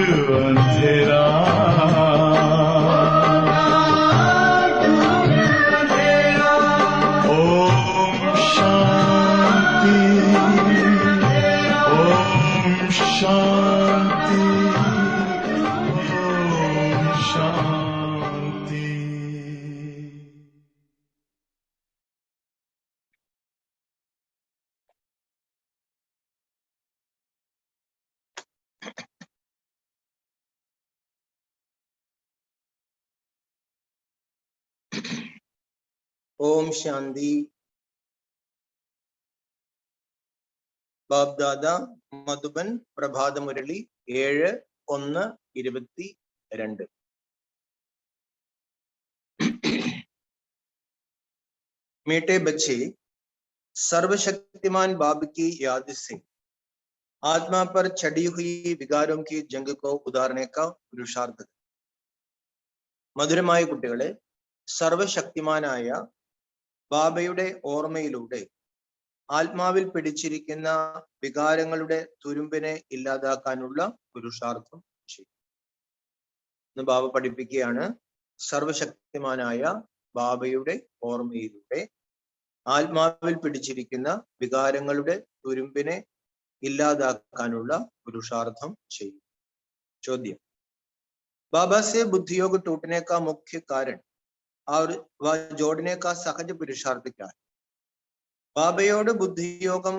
अंधेरा ओम शांति ओम शांति ओम शांति। ओम शांति। ബാബ്ദാദ മധുബൻ പ്രഭാത മുരളി 7-1-22। मीठे बच्चे, सर्वशक्तिमान बाब की याद से आत्मा पर चढ़ी हुई विकारों की जंग को उतारने का पुरुषार्थ। മധുരമായ കുട്ടികളെ, സർവശക്തിമാനായ ബാബയുടെ ഓർമ്മയിലൂടെ ആത്മാവിൽ പിടിച്ചിരിക്കുന്ന വികാരങ്ങളുടെ തുരുമ്പിനെ ഇല്ലാതാക്കാനുള്ള പുരുഷാർത്ഥം ചെയ്യും. ബാബ പഠിപ്പിക്കുകയാണ്, സർവശക്തിമാനായ ബാബയുടെ ഓർമ്മയിലൂടെ ആത്മാവിൽ പിടിച്ചിരിക്കുന്ന വികാരങ്ങളുടെ തുരുമ്പിനെ ഇല്ലാതാക്കാനുള്ള പുരുഷാർത്ഥം ചെയ്യും. ചോദ്യം: बाबा से बुद्धियोग टूटने का मुख्य कारण और वह जोड़ने का सहज पुरुषार्थ क्या है? ബാബയോട് ബുദ്ധിയോഗം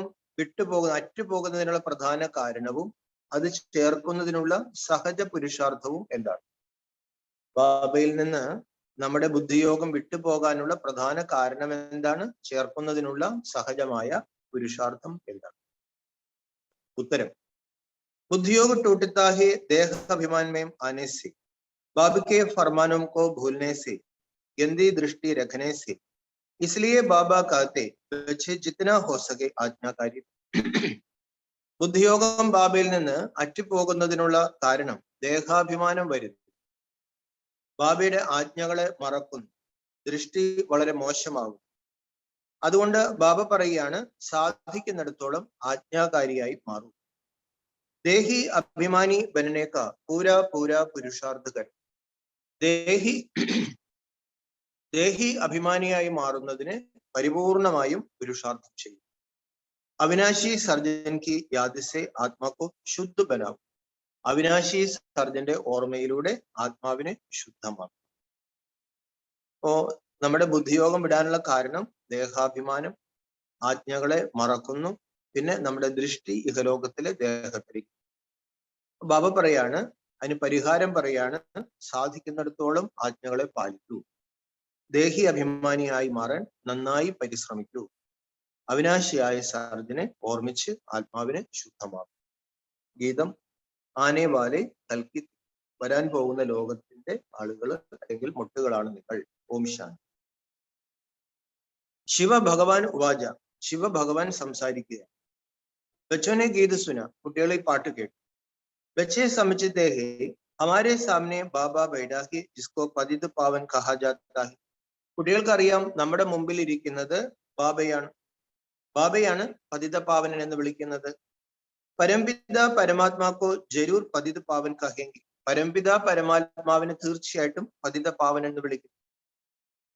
അറ്റുപോകുന്നതിനുള്ള പ്രധാന കാരണവും അത് ചേർക്കുന്നതിനുള്ള സഹജ പുരുഷാർത്ഥവും എന്താണ്? ബാബയിൽ നിന്ന് നമ്മുടെ ബുദ്ധിയോഗം വിട്ടുപോകാനുള്ള പ്രധാന കാരണം എന്താണ്? ചേർക്കുന്നതിനുള്ള സഹജമായ പുരുഷാർത്ഥം എന്താണ്? ഉത്തരം: बुद्धियोग टूटता है देह अभिमान में आने से, बाबा के फरमानों को भूलने से, गंदी दृष्टि रखने से। इसलिए बाबा कहते बच्चे जितना हो सके आज्ञाकारी। ബുദ്ധിയോഗം ബാബയിൽ നിന്ന് അറ്റുപോകുന്നതിനുള്ള കാരണം ദേഹാഭിമാനം വരുന്നു, ബാബയുടെ ആജ്ഞകളെ മറക്കുന്നു, ദൃഷ്ടി വളരെ മോശമാകും. അതുകൊണ്ട് ബാബ പറയുകയാണ്, സാധിക്കുന്നിടത്തോളം ആജ്ഞാകാരിയായി മാറും. देही अभिमानी बनने का पूरा पूरा पुरुषार्थ कर. ദേഹി അഭിമാനിയായി മാറുന്നതിന് പരിപൂർണമായും പുരുഷാർത്ഥം ചെയ്യും. അവിനാശി സർജൻ കി യാദ് സെ ആത്മാ കോ ശുദ്ധ ബനാവും. അവിനാശി സർജന്റെ ഓർമ്മയിലൂടെ ആത്മാവിനെ ശുദ്ധമാക്കും. അപ്പോ നമ്മുടെ ബുദ്ധിയോഗം വിടാനുള്ള കാരണം ദേഹാഭിമാനം, ആജ്ഞകളെ മറക്കുന്നു, പിന്നെ നമ്മുടെ ദൃഷ്ടി ഇഹലോകത്തിലെ ദേഹത്തിലേക്ക്. ബാബ പറയാണ്, അതിന് പരിഹാരം പറയാണ്, സാധിക്കുന്നിടത്തോളം ആജ്ഞകളെ പാലിക്കൂ, ദേഹി അഭിമാനിയായി മാറാൻ നന്നായി പരിശ്രമിക്കൂ, അവിനാശിയായ സർജനെ ഓർമ്മിച്ച് ആത്മാവിനെ ശുദ്ധമാക്കും. ഗീതം: ആനെ വാലെ കൽക്കി. വരാൻ പോകുന്ന ലോകത്തിന്റെ ആളുകൾ അല്ലെങ്കിൽ മുട്ടുകളാണ് നിങ്ങൾ. ഓം ശാന്തി. ശിവ ഭഗവാൻ ഉവാച. ശിവ ഭഗവാൻ സംസാരിക്കുക. बच्चों ने गीत सुना. कुटियाले पाठ केटु. बच्चे समझते हैं हमारे सामने बाबा बैठा है जिसको पतित पावन कहा जाता है. കുട്ടികൾക്ക് അറിയാം, നമ്മുടെ മുമ്പിൽ ഇരിക്കുന്നത് ബാബയാണ്. ബാബയാണ് പതിത പാവനൻ എന്ന് വിളിക്കുന്നത്. പരംപിത പരമാത്മാക്കോ ജരൂർ പതിത പാവൻ കഹെങ്കി. പരംപിത പരമാത്മാവിനെ തീർച്ചയായിട്ടും പതിത പാവൻ എന്ന് വിളിക്കും.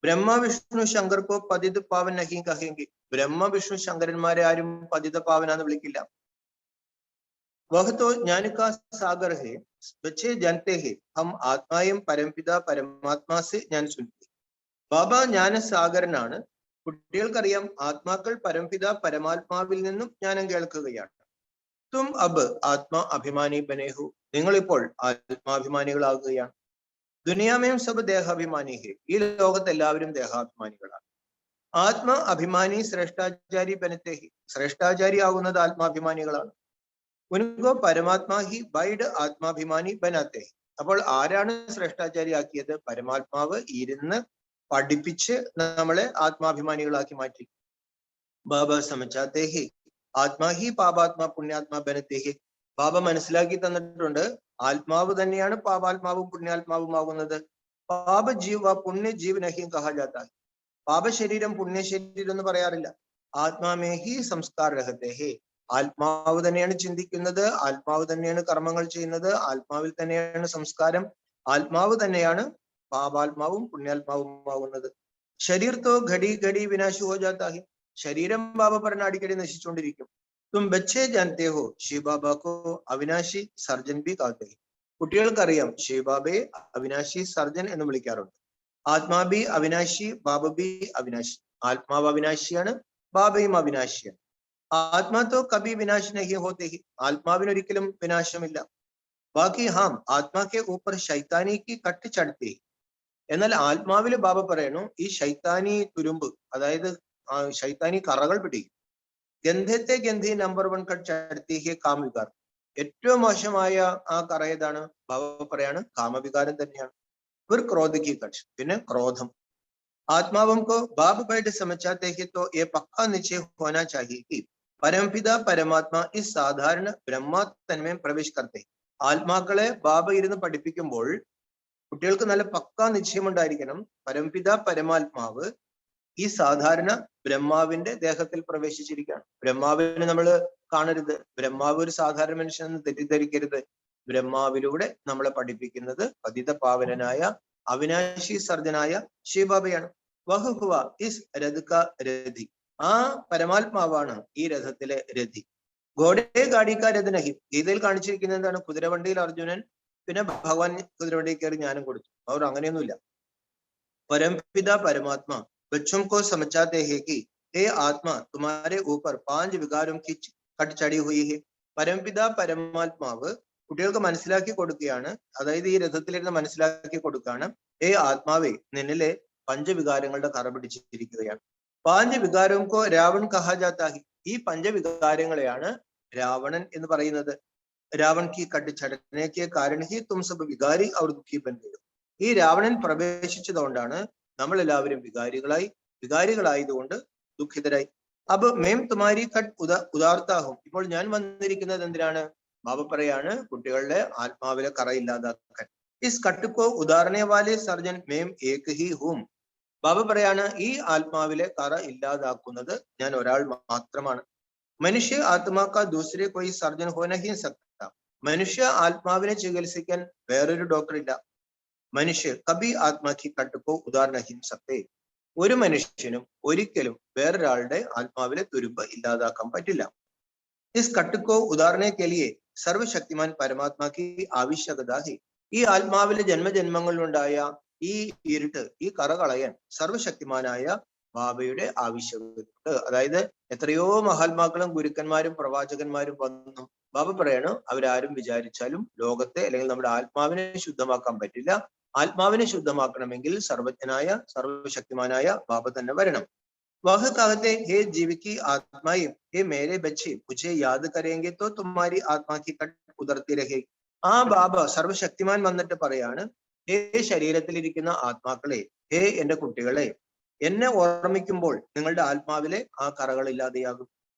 ബ്രഹ്മ വിഷ്ണു ശങ്കർക്കോ പതിത പാവൻ നഹി കഹെങ്കി. ബ്രഹ്മ വിഷ്ണു ശങ്കരന്മാരെ ആരും പതിത പാവനാന്ന് വിളിക്കില്ല. वह तो ज्ञान का सागर है. बच्चे जानते हैं हम आत्माएं परमपिता परमात्मा से ज्ञान सुनते. ബാബ ജ്ഞാനസാഗരനാണ്. കുട്ടികൾക്കറിയാം, ആത്മാക്കൾ പരംപിത പരമാത്മാവിൽ നിന്നും ജ്ഞാനം കേൾക്കുകയാണ്. തും അബ് ആത്മാ അഭിമാനി ബനേഹു. നിങ്ങളിപ്പോൾ ആത്മാഭിമാനികളാകുകയാണ്. ദുനിയാമേം സബ് ദേഹാഭിമാനി ഹെ. ഈ ലോകത്ത് എല്ലാവരും ദേഹാഭിമാനികളാണ്. ആത്മാ അഭിമാനി ശ്രേഷ്ഠാചാരി ബനത്തെ ഹി. ശ്രേഷ്ഠാചാരി ആകുന്നത് ആത്മാഭിമാനികളാണ്. ഉൻകോ പരമാത്മാ ഹി ബൈഡ് ആത്മാഭിമാനി ബനാത്തെ. അപ്പോൾ ആരാണ് ശ്രേഷ്ഠാചാരി ആക്കിയത്? പരമാത്മാവ് ഇരുന്ന് പഠിപ്പിച്ച് നമ്മളെ ആത്മാഭിമാനികളാക്കി മാറ്റി. ബാബ സമചാത്തെ ഹി ആത്മാ ഹി പാപാത്മാ പുണ്യാത്മാ ബനത്തെ ഹി. ബാബ മനസ്സിലാക്കി തന്നിട്ടുണ്ട്, ആത്മാവ് തന്നെയാണ് പാപാത്മാവും പുണ്യാത്മാവും ആകുന്നത്. പാപ ജീവ പുണ്യ ജീവ് നഹി കഹാ ജാതാ. പാപശരീരം പുണ്യശരീരം എന്ന് പറയാറില്ല. ആത്മാമേ ഹി സംസ്കാർ രഹത്തെ ഹേ. ആത്മാവ് തന്നെയാണ് ചിന്തിക്കുന്നത്, ആത്മാവ് തന്നെയാണ് കർമ്മങ്ങൾ ചെയ്യുന്നത്, ആത്മാവിൽ തന്നെയാണ് സംസ്കാരം, ആത്മാവ് തന്നെയാണ് പാപാത്മാവും പുണ്യാത്മാവും ആവുന്നത്. ശരീർ തോ ഘടി ഘടി വിനാശു ഹോ ജാതാ ഹി. ശരീരം ബാബ പറഞ്ഞ അടിക്കടി നശിച്ചുകൊണ്ടിരിക്കും. തും ബച്ചേ ജാനത്തെ ഹോ ശിവ ബാബ കോ അവിനാശി സർജൻ ബി കാത്തെ ഹി. കുട്ടികൾക്കറിയാം ശിവബാബയെ അവിനാശി സർജൻ എന്ന് വിളിക്കാറുണ്ട്. ആത്മാബി അവിനാശി, ബാബ ബി അവിനാശി. ആത്മാവ് അവിനാശിയാണ്, ബാബയും അവിനാശിയാണ്. ആത്മാ തോ കബി വിനാശ് നഹി ഹോത്തെ ഹി. ആത്മാവിനൊരിക്കലും വിനാശമില്ല. ബാക്കി ഹാം ആത്മാ കെ ഊപ്പർ ശൈത്താനി കി കട്ട് ചടത്തി. എന്നാൽ ആത്മാവില് ബാബ പറയണു ഈ ശൈത്താനി തുരുമ്പ്, അതായത് ശൈത്താനി കറകൾ പിടിക്കും. ഗന്ധത്തെ ഗന്ധി നമ്പർ 1 കട്ട് ചടത്തി ഹി കാമവികാർ. ഏറ്റവും മോശമായ ആ കറ ഏതാണ്? ബാബ പറയാണ് കാമവികാരം തന്നെയാണ്. ഒരു ക്രോധയ്ക്ക് കട്ട്, പിന്നെ ക്രോധം. आत्माओं को बाप बैठ समझाते हैं तो ये पक्का निश्चय होना चाहिए कि परमपिता परमात्मा इस साधारण ബ്രഹ്മത്തൻ में प्रवेश करते. ആത്മാക്കളെ ബാബ ഇരുന്ന് പഠിപ്പിക്കുമ്പോൾ കുട്ടികൾക്ക് നല്ല പക്കാ നിശ്ചയമുണ്ടായിരിക്കണം, പരംപിത പരമാത്മാവ് ഈ സാധാരണ ബ്രഹ്മാവിന്റെ ദേഹത്തിൽ പ്രവേശിച്ചിരിക്കുകയാണ്. ബ്രഹ്മാവിനെ നമ്മൾ കാണരുത്, ബ്രഹ്മാവ് ഒരു സാധാരണ മനുഷ്യനെന്ന് തെറ്റിദ്ധരിക്കരുത്. ബ്രഹ്മാവിലൂടെ നമ്മളെ പഠിപ്പിക്കുന്നത് പതിത പാവനനായ അവിനാശി സർജനായ ശിവബാബയാണ്. വഹുഹുവ ഇസ് രഥ രഥി. ആ പരമാത്മാവാണ് ഈ രഥത്തിലെ രഥി. ഘോഡേ ഗാഡിക്ക രഥനഹി. ഗീതയിൽ കാണിച്ചിരിക്കുന്നത് എന്താണ്? കുതിരവണ്ടിയിൽ അർജുനൻ, പിന്നെ ഭഗവാൻ കുതിരവണ്ടിയിൽ കയറി ജ്ഞാനം കൊടുത്തു. അവർ അങ്ങനെയൊന്നുമില്ല. परमपिता परमात्मा बच्चों को समझाते हैं कि हे आत्मा तुम्हारे ऊपर 5 विकारों की कट चढ़ी हुई है. പരംപിത പരമാത്മാവ് കുട്ടികൾക്ക് മനസ്സിലാക്കി കൊടുക്കുകയാണ്, അതായത് ഈ രഥത്തിലിരുന്ന് മനസ്സിലാക്കി കൊടുക്കുകയാണ്, ഹേ ആത്മാവേ നിന്നിലെ പഞ്ചവികാരങ്ങളുടെ കറ പിടിച്ചിരിക്കുകയാണ്. 5 വികാരോं को രാവൺ കഹാ ജാതാ ഹി. ഈ പഞ്ചവികാരങ്ങളെയാണ് രാവണൻ എന്ന് പറയുന്നത്. രാവൺ की कट चढ़ने के कारण ही तुम सब विकारी और दुखी बन गए. ഈ രാവണൻ പ്രവേശിച്ചതുകൊണ്ടാണ് നമ്മൾ എല്ലാവരും വികാരികളായതുകൊണ്ട് ദുഃഖിതരായി. അബ് മേം തുമാരി കട്ട് ഉദാർത്താഹും. ഇപ്പോൾ ഞാൻ വന്നിരിക്കുന്നത് എന്തിനാണ്? ബാബ പറയാണ് കുട്ടികളുടെ ആത്മാവിലെ കറ ഇല്ലാതാക്കാൻ. ഇസ് കട്ടുക്കോ ഉദാഹരണേ വാലെ സർജൻ മേം ഏക് ഹി ഹൂം. ബാബ പറയാണ് ഈ ആത്മാവിലെ കറ ഇല്ലാതാക്കുന്നത് ഞാൻ ഒരാൾ മാത്രമാണ്. മനുഷ്യ ആത്മാക്ക ദൂസരെ കോയി സർജൻ ഹോന ഹി സക്ത. മനുഷ്യ ആത്മാവിനെ ചികിത്സിക്കാൻ വേറൊരു ഡോക്ടർ ഇല്ല. മനുഷ്യ കബി ആത്മാക്കി കട്ടുക്കോ ഉദാഹരണ സക്തേ. ഒരു മനുഷ്യനും ഒരിക്കലും വേറൊരാളുടെ ആത്മാവിലെ തുരുമ്പ് ഇല്ലാതാക്കാൻ പറ്റില്ല. ഇസ് കട്ടുക്കോ ഉദാഹരണ കെലിയെ സർവശക്തിമാൻ പരമാത്മാക്കി ആവശ്യകത ഹി. ഈ ആത്മാവിലെ ജന്മജന്മങ്ങളിലുണ്ടായ ഈ ഇരുട്ട്, ഈ കറ കളയാൻ സർവശക്തിമാനായ ബാബയുടെ ആവശ്യകതയുണ്ട്. അതായത് എത്രയോ മഹാത്മാക്കളും ഗുരുക്കന്മാരും പ്രവാചകന്മാരും വന്നു. ബാബ പറയാണ് അവരാരും വിചാരിച്ചാലും ലോകത്തെ അല്ലെങ്കിൽ നമ്മുടെ ആത്മാവിനെ ശുദ്ധമാക്കാൻ പറ്റില്ല. ആത്മാവിനെ ശുദ്ധമാക്കണമെങ്കിൽ സർവജ്ഞനായ സർവശക്തിമാനായ ബാബ തന്നെ വരണം. വഹ് കഹത്തെ ഹേ ജീവിക്ക് ആത്മായും ഹേ മേരെ ബച്ചെ മുझे യാദ് കരേങ്കെ തോ തുമ്മാരി ആത്മാക്കി കട്ട് ഉദർത്തി രഹേ. ആ ബാബ സർവശക്തിമാൻ വന്നിട്ട് പറയാണ്, ഹേ ശരീരത്തിലിരിക്കുന്ന ആത്മാക്കളെ, ഹേ എന്റെ കുട്ടികളെ, എന്നെ ഓർമ്മിക്കുമ്പോൾ നിങ്ങളുടെ ആത്മാവിലെ ആ കറകൾ ഇല്ലാതെയാകും.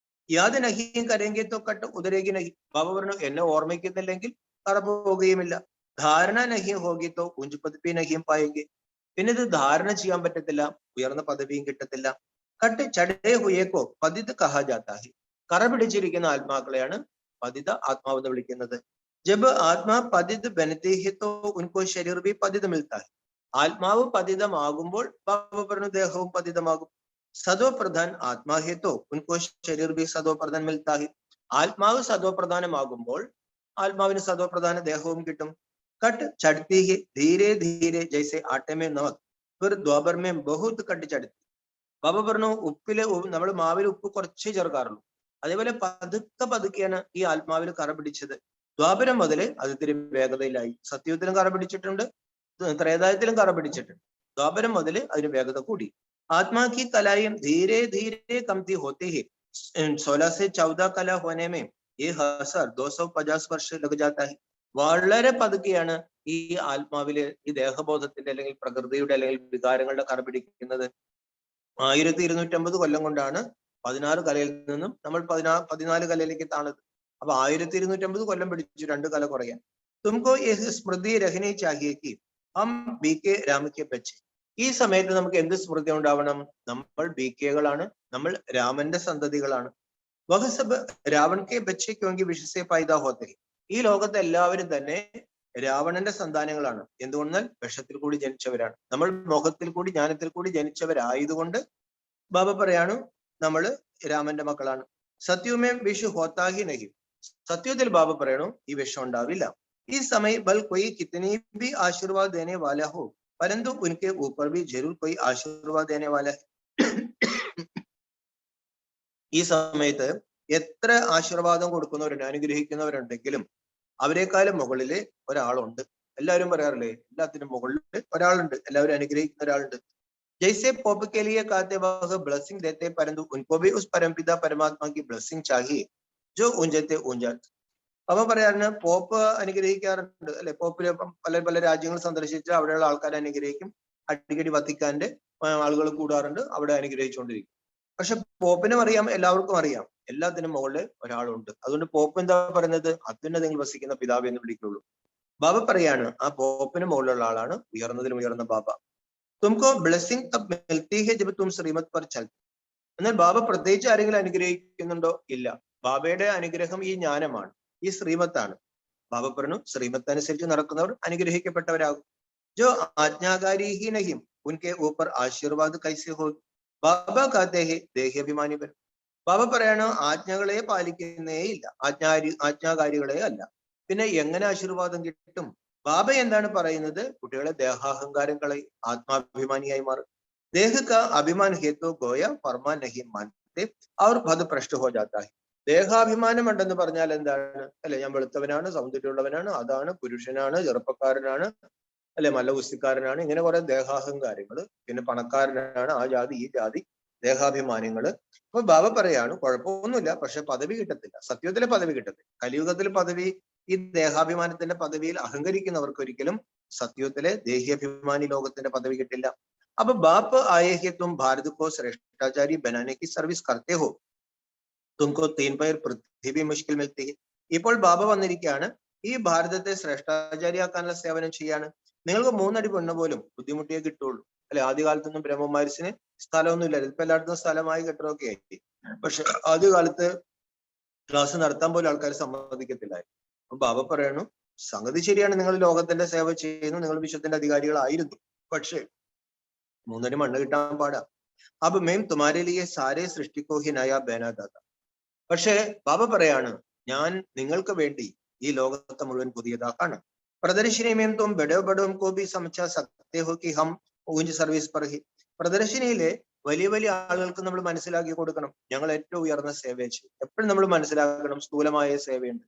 യാത് നഹിയും കരേങ്കെ തോ കട്ട് ഉദരേകി നഹി. ബാബ പറഞ്ഞു എന്നെ ഓർമ്മിക്കുന്നില്ലെങ്കിൽ കറ പോവുകയുമില്ല. ധാരണ നഹിയും ഹോകിത്തോ ഉഞ്ച് പദവി നഹിയും പായെങ്കിൽ. പിന്നെ ഇത് ധാരണ ചെയ്യാൻ പറ്റത്തില്ല, ഉയർന്ന പദവിയും കിട്ടത്തില്ല. കട്ട് ചടേ ഹുയേക്കോ പതിത് കഹാ ജാതാ ഹി. കറ പിടിച്ചിരിക്കുന്ന ആത്മാക്കളെയാണ് പതിത ആത്മാവെന്ന് വിളിക്കുന്നത്. ജബ് ആത്മാ പതിത് ബനത്തെ ഹി തോ ഉൻകോ ശരീർ ഭി പതിത് മിൽത്താ ഹി. ആത്മാവ് പതിതമാകുമ്പോൾ ബാബ പറഞ്ഞു ദേഹവും പതിതമാകും. സദോ പ്രധാൻ ആത്മാ ഹി തോ ഉൻകോ ശരീർ ഭി സദോ പ്രധാൻ മിൽത്താ ഹി. ആത്മാവ് സദോ പ്രധാനമാകുമ്പോൾ ആത്മാവിന് സദോ പ്രധാന ദേഹവും കിട്ടും. കട്ട് ചടത്തി ഹി ധീരെ ധീരെ ജൈസെ ആട്ടെ മേ നമക് ഫിർ ദ്വാപർ മേ ബഹുത് കട്ട് ചടത്തി. ബാബ പറഞ്ഞു ഉപ്പില് നമ്മൾ മാവിൽ ഉപ്പ് കുറച്ചേ ചേർക്കാറുള്ളൂ, അതേപോലെ പതുക്കെ പതുക്കെയാണ് ഈ ആത്മാവിൽ കറ പിടിച്ചത്. ദ്വാപരം മുതല് അത് ഇത്തിരി വേഗതയിലായി. സത്യയുഗത്തിലും കറ പിടിച്ചിട്ടുണ്ട്, ത്രേതായത്തിലും കറ പിടിച്ചിട്ടുണ്ട്. ദ്വാപരം മുതല് അതിന് വേഗത കൂടി. ആത്മാക്കി കലായും ധീരെ ധീരെ കംതി ഹോത്തി ഹി 16 से 14 കല ഹോനെ മേ ये हसर 250 വർഷ ലഗ് ജാതാ ഹി. വളരെ പതുക്കെയാണ് ഈ ആത്മാവില് ഈ ദേഹബോധത്തിന്റെ അല്ലെങ്കിൽ പ്രകൃതിയുടെ അല്ലെങ്കിൽ വികാരങ്ങളുടെ കറ പിടിക്കുന്നത്. 1250 കൊല്ലം കൊണ്ടാണ് 16 കലയിൽ നിന്നും നമ്മൾ 14 കലയിലേക്ക് താണത്. അപ്പൊ 1250 കൊല്ലം പിടിച്ചു 2 കല കുറയാൻ. തുമക്കോ സ്മൃതി രഹനെ ചാഹിയേക്ക് ഹം ബി കെ രാമയ്ക്ക് ബച്ചെ. ഈ സമയത്ത് നമുക്ക് എന്ത് സ്മൃതി ഉണ്ടാവണം? നമ്മൾ ബി കെകളാണ്, നമ്മൾ രാമന്റെ സന്തതികളാണ്. वह सब रावण के बच्चे क्योंकि विष से पैदा होते हैं. ഈ ലോകത്തെ എല്ലാവരും തന്നെ രാവണന്റെ സന്താനങ്ങളാണ്. എന്തുകൊണ്ടാൽ വിഷത്തിൽ കൂടി ജനിച്ചവരാണ്. നമ്മൾ മോഹത്തിൽ കൂടി ജ്ഞാനത്തിൽ കൂടി ജനിച്ചവരായതുകൊണ്ട് ബാബ പറയാണ് നമ്മൾ രാമന്റെ മക്കളാണ്. സത്യമേ വിഷു ഹോത്താഹി നഹി. സത്യത്തിൽ ബാബ പറയണു ഈ വിഷം ഉണ്ടാവില്ല. ഈ സമയം ബൽ കൊയ് കിത്തനി ഭി ആശീർവാദ് ദേനെ വാല ഹോ परंतु उनके ऊपर भी जरूर कोई आशीर्वाद देने वाला है. ഈ സമയത്ത് എത്ര ആശീർവാദം കൊടുക്കുന്നവരുണ്ട്, അനുഗ്രഹിക്കുന്നവരുണ്ടെങ്കിലും അവരെക്കാളും മുകളില് ഒരാളുണ്ട്. എല്ലാവരും പറയാറില്ലേ, എല്ലാത്തിനും മുകളിൽ ഒരാളുണ്ട്, എല്ലാവരും അനുഗ്രഹിക്കുന്ന ഒരാളുണ്ട്. जैसे पोप के लिए कहते वह ब्लेसिंग देते परंतु उनको भी उस परमपिता परमात्मा की ब्लेसिंग चाहिए जो ऊंचते ऊंचा. അപ്പൊ പറയാറുണ്ട് പോപ്പ് അനുഗ്രഹിക്കാറുണ്ട് അല്ലെ. പോപ്പില് പല പല രാജ്യങ്ങൾ സന്ദർശിച്ച് അവിടെയുള്ള ആൾക്കാരെ അനുഗ്രഹിക്കും. അടിക്കടി വത്തിക്കാന്റെ ആളുകൾ കൂടാറുണ്ട്, അവിടെ അനുഗ്രഹിച്ചുകൊണ്ടിരിക്കും. പക്ഷെ പോപ്പിനും അറിയാം, എല്ലാവർക്കും അറിയാം എല്ലാത്തിനും മുകളിൽ ഒരാളുണ്ട്. അതുകൊണ്ട് പോപ്പ് എന്താ പറയുന്നത്, അത്യുന്നതങ്ങൾ വസിക്കുന്ന പിതാവ് എന്ന് വിളിക്കുള്ളൂ. ബാബ പറയാണ് ആ പോപ്പിന് മുകളിലുള്ള ആളാണ് ഉയർന്നതിലും ഉയർന്ന ബാബ. തുമക്കോ ബ്ലെസ്സിംഗ് തബ് മിൽത്തി ഹൈ ജബ് തും ശ്രീമത് പർ ചൽത്തെ. എന്നാൽ ബാബ പ്രത്യേകിച്ച് ആരെങ്കിലും അനുഗ്രഹിക്കുന്നുണ്ടോ? ഇല്ല. ബാബയുടെ അനുഗ്രഹം ഈ ജ്ഞാനമാണ്, ഈ ശ്രീമത്താണ്. ബാബ പറഞ്ഞു ശ്രീമത്ത് അനുസരിച്ച് നടക്കുന്നവർ അനുഗ്രഹിക്കപ്പെട്ടവരാകും. ജോ ആജ്ഞാകാരി ഹി നഹിം ഉൻകെ ഊപ്പർ ആശീർവാദ് കൈസെ ഹോ. ബാബ കാത്തെ ഹെ ദേഹ്യാഭിമാനി ബൻ. ബാബ പറയണോ ആജ്ഞകളെ പാലിക്കുന്നേ ഇല്ല, ആജ്ഞാകാരികളെ അല്ല, പിന്നെ എങ്ങനെ ആശീർവാദം കിട്ടും? ബാബ എന്താണ് പറയുന്നത്? കുട്ടികളെ ദേഹാഹങ്കാരം കളയും, ആത്മാഭിമാനിയായി മാറും. ദേഹ കാ അഭിമാൻ ഹേതു ഗോയ ഫർമാൻ നഹി മാനത്തെ അവർ ഭത് ഭ്രഷ്ട ഹോ ജാതാ ഹൈ. ദേഹാഭിമാനം ഉണ്ടെന്ന് പറഞ്ഞാൽ എന്താണ് അല്ലെ? ഞാൻ വെളുത്തവനാണ്, സൗന്ദര്യമുള്ളവനാണ്, അതാണ്, പുരുഷനാണ്, ചെറുപ്പക്കാരനാണ് അല്ലെ, നല്ല കുസ്തിക്കാരനാണ്, ഇങ്ങനെ കുറെ ദേഹാഹങ്കാരങ്ങള്. പിന്നെ പണക്കാരനാണ്, ആ ജാതി ഈ ജാതി, ദേഹാഭിമാനങ്ങള്. അപ്പൊ ബാബ പറയാണ് കുഴപ്പമൊന്നുമില്ല, പക്ഷെ പദവി കിട്ടത്തില്ല, സത്യത്തിലെ പദവി കിട്ടത്തില്ല. കലിയുഗത്തിലെ പദവി, ഈ ദേഹാഭിമാനത്തിന്റെ പദവിയിൽ അഹങ്കരിക്കുന്നവർക്ക് ഒരിക്കലും സത്യത്തിലെ ദേഹ്യാഭിമാനി ലോകത്തിന്റെ പദവി കിട്ടില്ല. അപ്പൊ ബാപ്പ് ആയേ ഹെ തും ഭാരത് കോ ശ്രേഷ്ഠാചാരി ബനാനെ കി സർവീസ് കർത്തേ ഹോ തുമക്കോ തീൻ പയർ പൃഥ്വി ഭി മുഷ്കിൽ മിൽത്തി ഹെ. ഇപ്പോൾ ബാബ വന്നിരിക്കുകയാണ്, ഈ ഭാരതത്തെ ശ്രേഷ്ഠാചാരിയാക്കാനുള്ള സേവനം ചെയ്യാണ്. നിങ്ങൾക്ക് 3 അടി പെണ്ണ് പോലും ബുദ്ധിമുട്ടിയേ കിട്ടുള്ളൂ അല്ലെ. ആദ്യകാലത്തൊന്നും ബ്രഹ്മമാരിസിന് സ്ഥലമൊന്നും ഇല്ലായിരുന്നു. ഇപ്പൊ എല്ലായിടത്തും സ്ഥലമായി കെട്ടിടമൊക്കെ ആയി. പക്ഷെ ആദ്യകാലത്ത് ക്ലാസ് നടത്താൻ പോലും ആൾക്കാർ സമ്മതിക്കത്തില്ലായിരുന്നു. അപ്പൊ ബാബ പറയണു സംഗതി ശരിയാണ്, നിങ്ങൾ ലോകത്തിന്റെ സേവ ചെയ്യുന്നു, നിങ്ങൾ വിശ്വത്തിന്റെ അധികാരികളായിരുന്നു, പക്ഷെ 3 അടി മണ്ണ് കിട്ടാൻ പാടാ. അപ്പൊ മേം തുമാരെ ലിയെ സാരെ സൃഷ്ടിക്കോ ഹി നയാ ബേനാ ദാതാ. പക്ഷെ ബാബ പറയാണ് ഞാൻ നിങ്ങൾക്ക് വേണ്ടി ഈ ലോകത്തെ മുഴുവൻ പുതിയതാക്കാണ്. പ്രദർശിനി മേം തും ബഡോ ബഡോം കോ ഭി സമച്ചാ സക്തേ ഹോ കി ഹം ഊഞ്ച് സർവീസ് പർ ഹി. പ്രദർശനിയിലെ വലിയ വലിയ ആളുകൾക്ക് നമ്മൾ മനസ്സിലാക്കി കൊടുക്കണം ഞങ്ങൾ ഏറ്റവും ഉയർന്ന സേവയെ ചെയ്യും. എപ്പോഴും നമ്മൾ മനസ്സിലാക്കണം സ്ഥൂലമായ സേവയുണ്ട്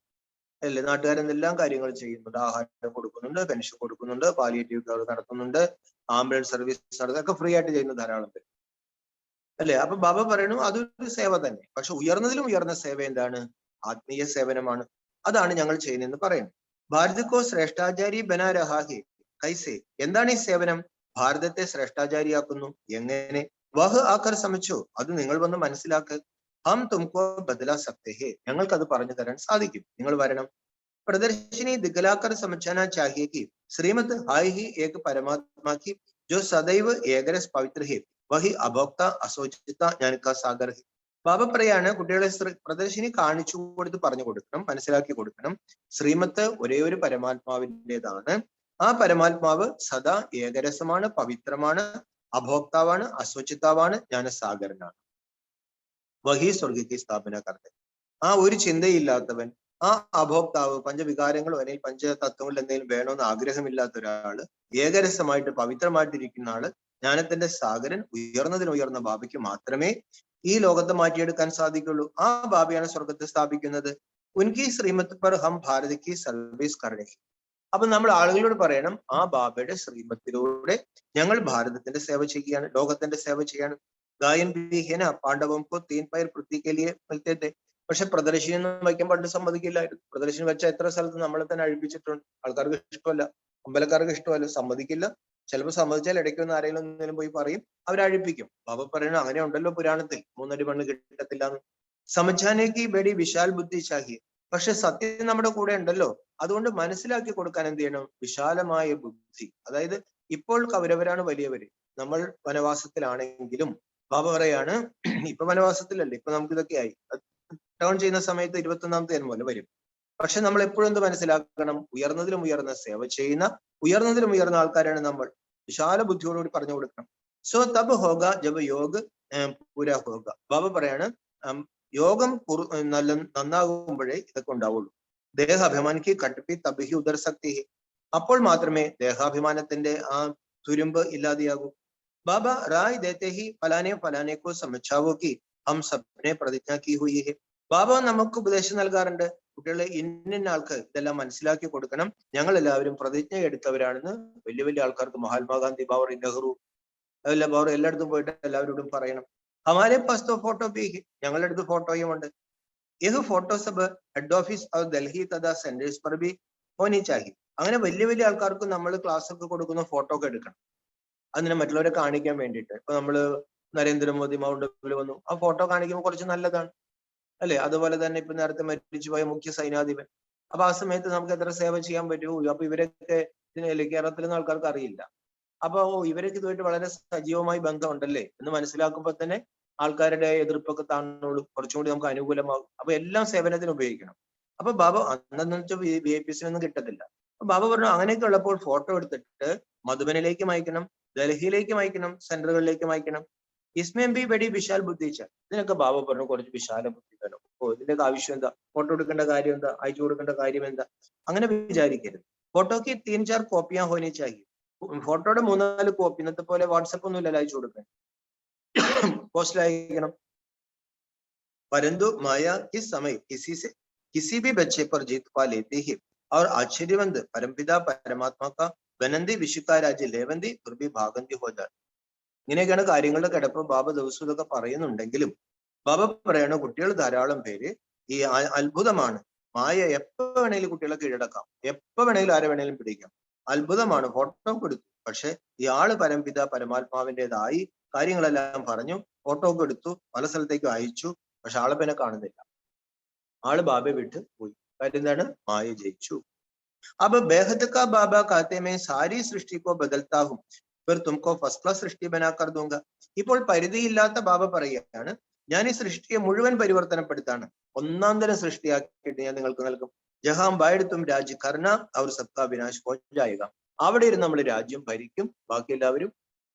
അല്ലേ. നാട്ടുകാരെന്തെല്ലാം കാര്യങ്ങൾ ചെയ്യുന്നുണ്ട്, ആഹാരം കൊടുക്കുന്നുണ്ട്, പെൻഷൻ കൊടുക്കുന്നുണ്ട്, പാലിയേറ്റീവ് കെയർ നടത്തുന്നുണ്ട്, ആംബുലൻസ് സർവീസ് നടത്തുക, ഫ്രീ ആയിട്ട് ചെയ്യുന്ന ധാരാളം പേര് അല്ലെ. അപ്പൊ ബാബ പറയണു അതൊരു സേവ തന്നെ. പക്ഷെ ഉയർന്നതിലും ഉയർന്ന സേവ എന്താണ്? ആത്മീയ സേവനമാണ്. അതാണ് ഞങ്ങൾ ചെയ്യുന്നതെന്ന് പറയുന്നു. ഭാരതക്കോ ശ്രേഷ്ഠാചാരി ബനാ രഹാ ഹെ കൈസെ. എന്താണ് ഈ സേവനം? ഭാരതത്തെ ശ്രേഷ്ഠാചാരിയാക്കുന്നു. എങ്ങനെ? വഹ് ആക്കർ സമച്ചോ, അത് നിങ്ങൾ വന്ന് മനസ്സിലാക്കുക. ഹം തുമക്കോ ബദലാ സക്തേ ഹെ. ഞങ്ങൾക്ക് അത് പറഞ്ഞു തരാൻ സാധിക്കും, നിങ്ങൾ വരണം. प्रदर्शनी दिखलाकर समझाना चाहिए कि श्रीमत हाय ही एक परमात्मा की जो सदैव ഏകരസ് പവിത്ര है वही अभोक्ता असोचिता ज्ञान का सागर है. ബാബ പറയാണ് കുട്ടികളെ പ്രദർശിനി കാണിച്ചു കൊടുത്ത് പറഞ്ഞു കൊടുക്കണം, മനസ്സിലാക്കി കൊടുക്കണം. ശ്രീമത്ത് ഒരേ ഒരു പരമാത്മാവിൻ്റെതാണ്. ആ പരമാത്മാവ് സദാ ഏകരസമാണ്, പവിത്രമാണ്, അഭോക്താവാണ്, അസ്വച്ഛതാവാണ്, ജ്ഞാനസാഗരനാണ്. വഹി സ്വർഗത്തെ സ്ഥാപന കർത്തൻ. ആ ഒരു ചിന്തയില്ലാത്തവൻ, ആ അഭോക്താവ്, പഞ്ചവികാരങ്ങളോ അല്ലെങ്കിൽ പഞ്ചതത്വങ്ങളിൽ എന്തെങ്കിലും വേണമെന്ന് ആഗ്രഹമില്ലാത്ത ഒരാള്, ഏകരസമായിട്ട് പവിത്രമായിട്ടിരിക്കുന്ന ആള്, ജ്ഞാനത്തിന്റെ സാഗരൻ, ഉയർന്ന ബാബയ്ക്ക് മാത്രമേ ഈ ലോകത്തെ മാറ്റിയെടുക്കാൻ സാധിക്കുള്ളൂ. ആ ബാബയാണ് സ്വർഗത്തെ സ്ഥാപിക്കുന്നത്. ഉൻകി ശ്രീമത്ത് പർ ഹം ഭാരതിക്ക് സർവീസ് കരണേ. അപ്പൊ നമ്മൾ ആളുകളോട് പറയണം ആ ബാബയുടെ ശ്രീമത്തിലൂടെ ഞങ്ങൾ ഭാരതത്തിന്റെ സേവ ചെയ്യുകയാണ്, ലോകത്തിന്റെ സേവ ചെയ്യാണ്. ഗായൻ ബിഹേന പാണ്ഡവം കോ തീൻ പയർ പൃഥ്വിക്കലിയെ മിൽത്തേ. പക്ഷെ പ്രദർശിനി ഒന്നും വയ്ക്കാൻ പണ്ട് സമ്മതിക്കില്ലായിരുന്നു. പ്രദർശിനി വെച്ച എത്ര സ്ഥലത്ത് നമ്മളെ തന്നെ അഴിപ്പിച്ചിട്ടുണ്ട്. ആൾക്കാർക്ക് ഇഷ്ടമല്ല, അമ്പലക്കാർക്ക് ഇഷ്ടമല്ല, സമ്മതിക്കില്ല. ചിലപ്പോൾ സമ്മതിച്ചാൽ ഇടയ്ക്കൊന്ന് ആരെങ്കിലും ഒന്നിനും പോയി പറയും, അവരഴിപ്പിക്കും. ബാബ പറയണു അങ്ങനെ ഉണ്ടല്ലോ പുരാണത്തിൽ 3 അടി മണ്ണ് കിട്ടത്തില്ല എന്ന്. സമझानेकी ബഡി വിശാൽ ബുദ്ധി ചാഹിയെ. പക്ഷെ സത്യം നമ്മുടെ കൂടെ ഉണ്ടല്ലോ, അതുകൊണ്ട് മനസ്സിലാക്കി കൊടുക്കാൻ എന്ത് ചെയ്യണം? വിശാലമായ ബുദ്ധി. അതായത് ഇപ്പോൾ കൗരവരാണ് വലിയവര്, നമ്മൾ വനവാസത്തിലാണെങ്കിലും ബാബ പറയാണ് ഇപ്പൊ വനവാസത്തിലല്ലേ, ഇപ്പൊ നമുക്ക് ഇതൊക്കെ ആയി, ഡൗൺ ചെയ്യുന്ന സമയത്ത് 21-ാമത്തെ ജന്മം പോലെ വരും. പക്ഷെ നമ്മൾ എപ്പോഴും എന്ത് മനസ്സിലാക്കണം, ഉയർന്നതിലും ഉയർന്ന സേവ ചെയ്യുന്ന ഉയർന്നതിലും ഉയർന്ന ആൾക്കാരാണ് നമ്മൾ. വിശാല ബുദ്ധിയോടുകൂടി പറഞ്ഞു കൊടുക്കണം. സോ തബ് ഹോഗ ജബ് യോഗ് പൂര ഹോഗ. ബാബ പറയാണ് യോഗം നന്നാകുമ്പോഴേ ഇതൊക്കെ ഉണ്ടാവുള്ളൂ. ദേഹാഭിമാനിക്ക് കട്ടുപി തബ് ഹി ഉദർ സക്തി ഹി. അപ്പോൾ മാത്രമേ ദേഹാഭിമാനത്തിന്റെ ആ തുരുമ്പ് ഇല്ലാതെയാകൂ. ബാബ റായ് ദേത്തെ ഹി ഫലാനെ ഫലാനെ കോ സമझावो कि हम सबने പ്രതിജ്ഞ की हुई है. ബാബ നമുക്ക് ഉപദേശം നൽകാറുണ്ട്, കുട്ടികളെ ഇന്ന ആൾക്ക് ഇതെല്ലാം മനസ്സിലാക്കി കൊടുക്കണം, ഞങ്ങൾ എല്ലാവരും പ്രതിജ്ഞ എടുത്തവരാണെന്ന് വലിയ വലിയ ആൾക്കാർക്ക്, മഹാത്മാഗാന്ധി, ബാബർ, നെഹ്റു, ബാബർ എല്ലായിടത്തും പോയിട്ട് എല്ലാവരോടും പറയണം. ഹമാരെ പാസ് തോ ഫോട്ടോ ഭി ഹൈ, ഞങ്ങളുടെ അടുത്ത് ഫോട്ടോയും ഉണ്ട്. യഹ് ഫോട്ടോ സബ് ഹെഡ് ഓഫീസ് ഓർ ഡൽഹി തഥാ സെന്റേഴ്സ് पर भी होनी चाहिए. അങ്ങനെ വലിയ വലിയ ആൾക്കാർക്ക് നമ്മൾ ക്ലാസ് ഒക്കെ കൊടുക്കുന്ന ഫോട്ടോ ഒക്കെ എടുക്കണം, അതിനെ മറ്റുള്ളവരെ കാണിക്കാൻ വേണ്ടിയിട്ട്. ഇപ്പൊ നമ്മള് നരേന്ദ്രമോദി മൗണ്ട് അബുവിൽ വന്നു, ആ ഫോട്ടോ കാണിക്കുമ്പോൾ കുറച്ച് നല്ലതാണ് അല്ലെ. അതുപോലെ തന്നെ ഇപ്പൊ നേരത്തെ മരിച്ചുപോയ മുഖ്യ സൈനാധിപൻ, അപ്പൊ ആ സമയത്ത് നമുക്ക് എത്ര സേവ ചെയ്യാൻ പറ്റുമോ. അപ്പൊ ഇവരൊക്കെ കേരളത്തിൽ നിന്ന് ആൾക്കാർക്ക് അറിയില്ല. അപ്പൊ ഇവരൊക്കെ ഇതുമായിട്ട് വളരെ സജീവമായി ബന്ധമുണ്ടല്ലേ എന്ന് മനസ്സിലാക്കുമ്പോൾ തന്നെ ആൾക്കാരുടെ എതിർപ്പൊക്കെ താണോളും, കുറച്ചും കൂടി നമുക്ക് അനുകൂലമാകും. അപ്പൊ എല്ലാം സേവനത്തിന് ഉപയോഗിക്കണം. അപ്പൊ ബാബ അന്നെന്ന് വെച്ചാൽ VIP കിട്ടത്തില്ല. അപ്പൊ ബാബ പറഞ്ഞു അങ്ങനെയൊക്കെ ഉള്ളപ്പോൾ ഫോട്ടോ എടുത്തിട്ട് മധുബനിലേക്ക് അയക്കണം, ഡൽഹിയിലേക്ക് അയക്കണം, സെന്ററുകളിലേക്ക് അയക്കണം. ഇസ്മേം ബി ബഡി വിശാൽ ബുദ്ധിച്ച. ഇതിനൊക്കെ ബാബ പറഞ്ഞു കുറച്ച് വിശാല ബുദ്ധി വേണം. ഇതിന്റെയൊക്കെ ആവശ്യം എന്താ, ഫോട്ടോ എടുക്കേണ്ട കാര്യം എന്താ, അയച്ചു കൊടുക്കേണ്ട കാര്യം എന്താ, അങ്ങനെ വിചാരിക്കരുത്. ഫോട്ടോക്ക് 3-4 കോപ്പിയാ ഹോനി ചാഹിയെ. ഫോട്ടോയുടെ 3-4 കോപ്പി, ഇന്നത്തെ പോലെ വാട്സപ്പ് ഒന്നും ഇല്ലല്ലോ അയച്ചു കൊടുക്കാൻ, പോസ്റ്റിൽ അയക്കണം. परंतु माया किस समय किसी भी बच्चे पर जीत पा लेती है और आश्चर्यवंत परमपिता परमात्मा का गनंदी विशिका राज्य लेवंदी दुर्बी भागंदी हो जाए. ഇങ്ങനെയൊക്കെയാണ് കാര്യങ്ങളുടെ കിടപ്പ്. ബാബ ദിവസം ഇതൊക്കെ പറയുന്നുണ്ടെങ്കിലും ബാബ പറയണ കുട്ടികൾ ധാരാളം പേര് ഈ അത്ഭുതമാണ്, മായ എപ്പോ വേണേലും കുട്ടികളെ കീഴടക്കാം, എപ്പോ വേണേലും ആരെ വേണേലും പിടിക്കാം, അത്ഭുതമാണ്. ഫോട്ടോ കൊടുത്തു, പക്ഷെ ഇയാള് പരംപിത പരമാത്മാവിൻ്റെതായി കാര്യങ്ങളെല്ലാം പറഞ്ഞു, ഫോട്ടോ ഒക്കെ എടുത്തു, പല സ്ഥലത്തേക്ക് അയച്ചു, പക്ഷെ ആളെ പിന്നെ കാണുന്നില്ല. ആള് ബാബയെ വിട്ട് പോയി. കാര്യം എന്താണ്, മായ ജയിച്ചു. അപ്പൊ ബേഹദ് കാ ബാബ കാത്തെ മേ സാരി സൃഷ്ടി കോ ബദൽത്താ ഹും ഫിർ തുംകോ ഫസ്റ്റ് ക്ലാസ് സൃഷ്ടി ബനാ കർ ദൂംഗ. ഇപ്പോൾ പരിധിയില്ലാത്ത ബാബ പറയുകയാണ്, ഞാൻ ഈ സൃഷ്ടിയെ മുഴുവൻ പരിവർത്തനപ്പെടുത്താണ്, ഒന്നാം തരം സൃഷ്ടിയാക്കിയിട്ട് ഞാൻ നിങ്ങൾക്ക് നൽകും. ജഹാം ബായിടത്തും രാജ്യ കർണ അവർ സബ്കാ വിനാശ് ഹോ ജായേഗ. അവിടെ ഇരുന്ന് നമ്മൾ രാജ്യം ഭരിക്കും, ബാക്കി എല്ലാവരും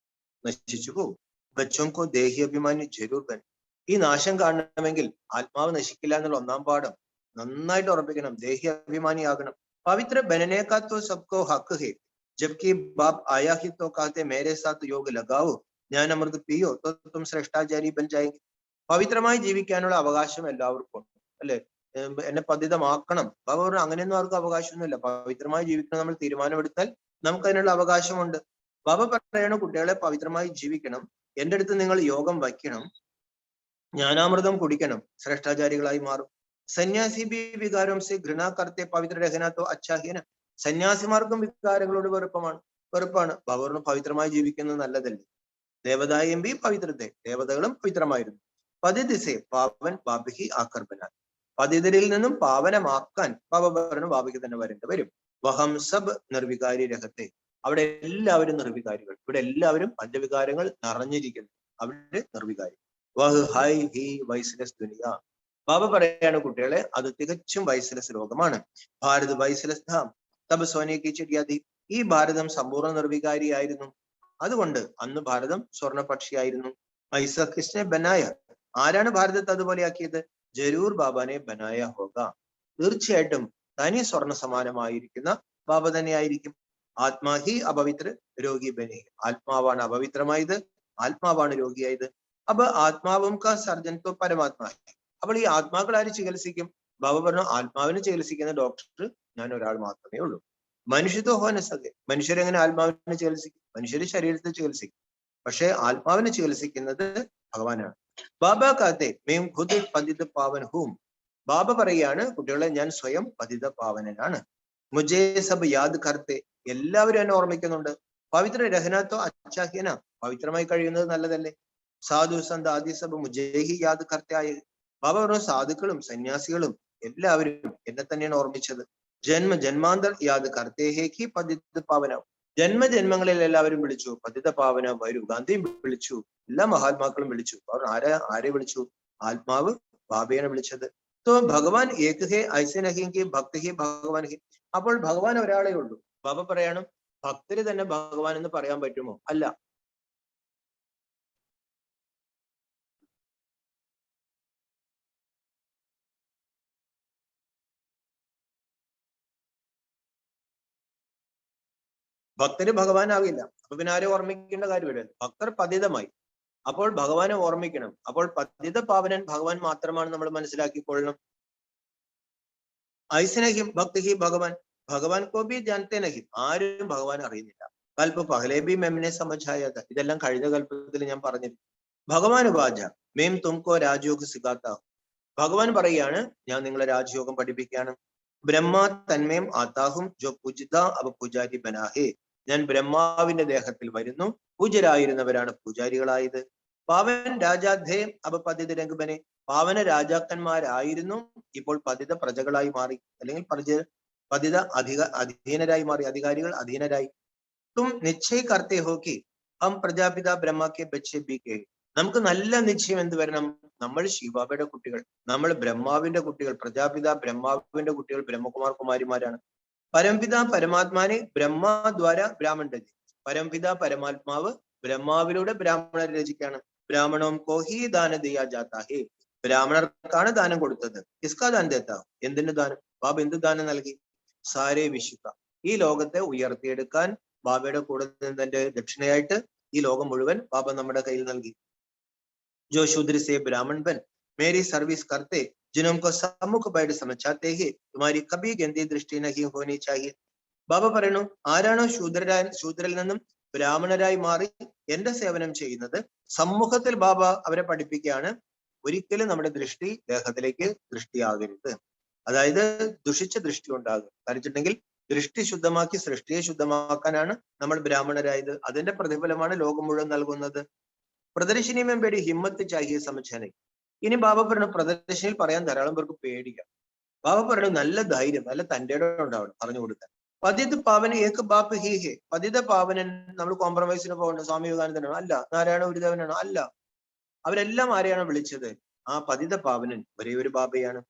നശിച്ചു പോകും. ബച്ചോം കോ ദേഹി അഭിമാനി ജരൂർ ബൻ. ഈ നാശം കാണണമെങ്കിൽ ആത്മാവ് നശിക്കില്ല എന്നുള്ള ഒന്നാം പാഠം നന്നായിട്ട് ഉറപ്പിക്കണം. ദേഹി അഭിമാനിയാകണം. പവിത്ര ബനനേക്കാ തോ സബ്കോ ഹക്ക് ഹേ, ജബ്കി ബാപ് ആയാ ഹി തോ കാത്തെ മേരെ സാത്ത് യോഗ ലഗാവോ ഞാൻ അമൃത് പിയോ തോ തും ശ്രേഷ്ഠാചാരി ബൻ ജായേംഗെ. പവിത്രമായി ജീവിക്കാനുള്ള അവകാശം എല്ലാവർക്കും ഉണ്ട് അല്ലെ. എന്നെ പതിതമാക്കണം ബാബ പറഞ്ഞു, അങ്ങനെയൊന്നും ആർക്കും അവകാശമൊന്നുമില്ല. പവിത്രമായി ജീവിക്കണം നമ്മൾ തീരുമാനമെടുത്താൽ നമുക്ക് അതിനുള്ള അവകാശമുണ്ട്. ബാബ പറയണ കുട്ടികളെ പവിത്രമായി ജീവിക്കണം, എന്റെ അടുത്ത് നിങ്ങൾ യോഗം വയ്ക്കണം, ജ്ഞാനാമൃതം കുടിക്കണം, ശ്രേഷ്ഠാചാരികളായി മാറും. സന്യാസി ബി വികാരം സെ ഘൃണ കർത്തെ പവിത്ര രഹനാത്തോ അച്ഛാഹീന. സന്യാസിമാർക്കും വികാരങ്ങളോട് വെറുപ്പാണ്. ബാബറിന് പവിത്രമായി ജീവിക്കുന്നത് നല്ലതല്ലേ. ദേവതായം ബി പവിത്രത്തെ, ദേവതകളും പവിത്രമായിരുന്നു. പതിദിസെ പാവൻ ബാബിഹി ആകർബനാൻ. പതിതരിൽ നിന്നും പാവനമാക്കാൻ ബാബ പറഞ്ഞു ബാബയ്ക്ക് തന്നെ വരേണ്ടി വരും. വഹം സബ് നിർവികാരി രഹത്തെ. അവിടെ എല്ലാവരും നിർവികാരികൾ, ഇവിടെ എല്ലാവരും പഞ്ചവികാരങ്ങൾ നിറഞ്ഞിരിക്കുന്നു, അവിടെ നിർവികാരി. വഹ് ഹൈ ഹി വൈസ്ലസ് ദുനിയ. ബാബ പറയാണ് കുട്ടികളെ, അത് തികച്ചും വൈസ്ലസ് ലോകമാണ്. ഭാരത് വൈസ്ലസ് ധാം തബ് സോനേക്ക് ചിടിയാതി. ഈ ഭാരതം സമ്പൂർണ്ണ നിർവികാരിയായിരുന്നു, അതുകൊണ്ട് അന്ന് ഭാരതം സ്വർണപക്ഷിയായിരുന്നു. ഐസ കിസ്നെ ബനായ. ആരാണ് ഭാരതത്തെ അതുപോലെയാക്കിയത്? ജരൂർ ബാബാനെ ബനായ ഹോഗ. തീർച്ചയായിട്ടും തനി സ്വർണ്ണ സമാനമായിരിക്കുന്ന ബാബ തന്നെയായിരിക്കും. ആത്മാഹി അപവിത്ര രോഗി ബനെ. ആത്മാവാണ് അപവിത്രമായത്, ആത്മാവാണ് രോഗിയായത്. അപ്പൊ ആത്മാവും കാ സർജൻ തോ പരമാത്മാ. അപ്പോൾ ഈ ആത്മാക്കൾ ആര് ചികിത്സിക്കും? ബാബ പറഞ്ഞു, ആത്മാവിനെ ചികിത്സിക്കുന്ന ഡോക്ടർ ഞാൻ ഒരാൾ മാത്രമേ ഉള്ളൂ. മനുഷ്യത്വ ഹോനസതെ. മനുഷ്യരെങ്ങനെ ആത്മാവിനെ ചികിത്സിക്കും? മനുഷ്യര് ശരീരത്തെ ചികിത്സിക്കും, പക്ഷെ ആത്മാവിനെ ചികിത്സിക്കുന്നത് ഭഗവാനാണ്. ബാബ കാത്തെ മേം ഖുദ് പതിത പാവൻ ഹൂം. ബാബ പറയാണ് കുട്ടികളെ, ഞാൻ സ്വയം പതിത പാവനനാണ്. മുജേ സബ് യാദ് കർത്തെ. എല്ലാവരും എന്നെ ഓർമ്മിക്കുന്നുണ്ട്. പവിത്ര രഹനാത്തോ അച്ഛാഹ്യന. പവിത്രമായി കഴിയുന്നത് നല്ലതല്ലേ. സാധു സന്ത് ആദി സബ് മുജേഹി യാദ് കർത്തായ. ബാബ പറഞ്ഞു, സാധുക്കളും സന്യാസികളും എല്ലാവരും എന്നെ തന്നെയാണ് ഓർമ്മിച്ചത്. ജന്മ ജന്മാന്തർ യാദ് കർത്തേഹേക്ക് പതിത പാവന. ജന്മജന്മങ്ങളിൽ എല്ലാവരും വിളിച്ചു, പതിത പാവന വരൂ. ഗാന്ധിയും വിളിച്ചു, എല്ലാ മഹാത്മാക്കളും വിളിച്ചു. അവർ ആരെ വിളിച്ചു? ആത്മാവ് ബാബയാണ് വിളിച്ചത്. तो भगवान एक है ऐसे नहीं कि भक्त ही ഭഗവാൻ ഹി. അപ്പോൾ ഭഗവാൻ ഒരാളേ ഉള്ളൂ. ബാബ പറയാണ് ഭക്തര് തന്നെ ഭഗവാൻ എന്ന് പറയാൻ പറ്റുമോ? അല്ല. ഭക്തര് ഭഗവാനാവില്ല. അപ്പൊ പിന്നെ ആരെ ഓർമ്മിക്കേണ്ട കാര്യമില്ല. ഭക്തർ പതിതമായി. അപ്പോൾ ഭഗവാനെ ഓർമ്മിക്കണം. അപ്പോൾ പതിത പാവനൻ ഭഗവാൻ മാത്രമാണ് നമ്മൾ മനസ്സിലാക്കിക്കൊള്ളണം. ऐसे नहीं भक्त ही भगवान को भी जानते नहीं. ആരും ഭഗവാൻ അറിയുന്നില്ല. കൽപ്പ പഹലെ ബി മെമ്മിനെ സമझाया था. ഇതെല്ലാം കഴിഞ്ഞ കൽപ്പത്തിൽ ഞാൻ പറഞ്ഞിരുന്നു. ഭഗവാൻ വാച മേം തുംകോ രാജയോഗ സിഖാത്ത. ഭഗവാൻ പറയാണ് ഞാൻ നിങ്ങളെ രാജയോഗം പഠിപ്പിക്കുകയാണ്. ബ്രഹ്മ തന്മയം ആത്താഹും ജോ പൂജിത അവ പൂജാരി ബനാഹേ. ഞാൻ ബ്രഹ്മാവിന്റെ ദേഹത്തിൽ വരുന്നു. പൂജരായിരുന്നവരാണ് പൂജാരികളായത്. പാവൻ രാജാധേ അവ പതിത രംഗബനെ. പാവന രാജാക്കന്മാരായിരുന്നു, ഇപ്പോൾ പതിത പ്രജകളായി മാറി, അല്ലെങ്കിൽ പതിത അധീനരായി മാറി. അധികാരികൾ അധീനരായി. തും നിശ്ചയ കർത്തേ ഹോ കി ഹം പ്രജാപിത ബ്രഹ്മ കെ ബച്ചെ ബി കെ. നമുക്ക് നല്ല നിശ്ചയം എന്ത് വരണം? നമ്മൾ ശിവബാബയുടെ കുട്ടികൾ, നമ്മൾ ബ്രഹ്മാവിന്റെ കുട്ടികൾ. പ്രജാപിത ബ്രഹ്മാവിന്റെ കുട്ടികൾ ബ്രഹ്മകുമാർ കുമാരിമാരാണ്. പരംപിത പരമാത്മാനെ ബ്രഹ്മദ്വാര ബ്രാഹ്മൺ രചി. പരംപിത പരമാത്മാവ് ബ്രഹ്മാവിലൂടെ ബ്രാഹ്മണരെ രചിക്കാണ്. ബ്രാഹ്മണോം കോഹി ദാന ദിയാ ജാതാ ഹേ. ബ്രാഹ്മണർക്കാണ് ദാനം കൊടുത്തത്. ഇസ്കാ ദാൻ ദേത്താ. എന്തിന് ദാനം? ബാബ എന്ത് ദാനം നൽകി? സാരേ വിശുക്ക. ഈ ലോകത്തെ ഉയർത്തിയെടുക്കാൻ ബാബയുടെ കൂടെ നിന്നതിന്റെ ദക്ഷിണയായിട്ട് ഈ ലോകം മുഴുവൻ ബാബ നമ്മുടെ കയ്യിൽ നൽകി. ജോ ശൂദ്ര സേ ബ്രാഹ്മൺ ബൻ മേരി സർവീസ് കർത്തെ जिन्हों को सम्मुख बैठ समझाते हैं तुम्हारी कभी गंदी दृष्टि नहीं होनी चाहिए. ബാബ പറയുന്നു ആരാണോ ശൂദ്രരിൽ നിന്നും ബ്രാഹ്മണരായി മാറി എന്റെ സേവനം ചെയ്യുന്നത്, സമ്മുഖത്തിൽ ബാബ അവരെ പഠിപ്പിക്കുകയാണ് ഒരിക്കലും നമ്മുടെ ദൃഷ്ടി ദേഹത്തിലേക്ക് ദൃഷ്ടിയാകരുത്. അതായത് ദുഷിച്ച ദൃഷ്ടി ഉണ്ടാകും. ധരിച്ചിട്ടുണ്ടെങ്കിൽ ദൃഷ്ടി ശുദ്ധമാക്കി സൃഷ്ടിയെ ശുദ്ധമാക്കാനാണ് നമ്മൾ ബ്രാഹ്മണരായത്. അതിന്റെ പ്രതിഫലമാണ് ലോകം മുഴുവൻ നൽകുന്നത്. പ്രദർശിനി മേമ്പേടി ഹിമ്മത്ത് ചാഹിയെ സമझाने. ഇനി ബാബ പറഞ്ഞു പ്രദർശനയിൽ പറയാൻ ധാരാളം പേർക്ക് പേടിക്കാം. ബാബ പറഞ്ഞു നല്ല ധൈര്യം, നല്ല തന്റെ ഉണ്ടാവണം പറഞ്ഞു കൊടുക്കാൻ. പതിത് പാവന് ഏക ബാപ്പ് ഹി ഹേ. പതിത പാവനൻ നമ്മൾ കോംപ്രമൈസിന് പോകേണ്ട സ്വാമി വിവേകാനന്ദനാണോ? അല്ല. നാരായണ ഗുരുദേവനാണോ? അല്ല. അവരെല്ലാം ആരെയാണ് വിളിച്ചത്? ആ പതിത പാവനൻ ഒരേ ഒരു ബാബയാണ്.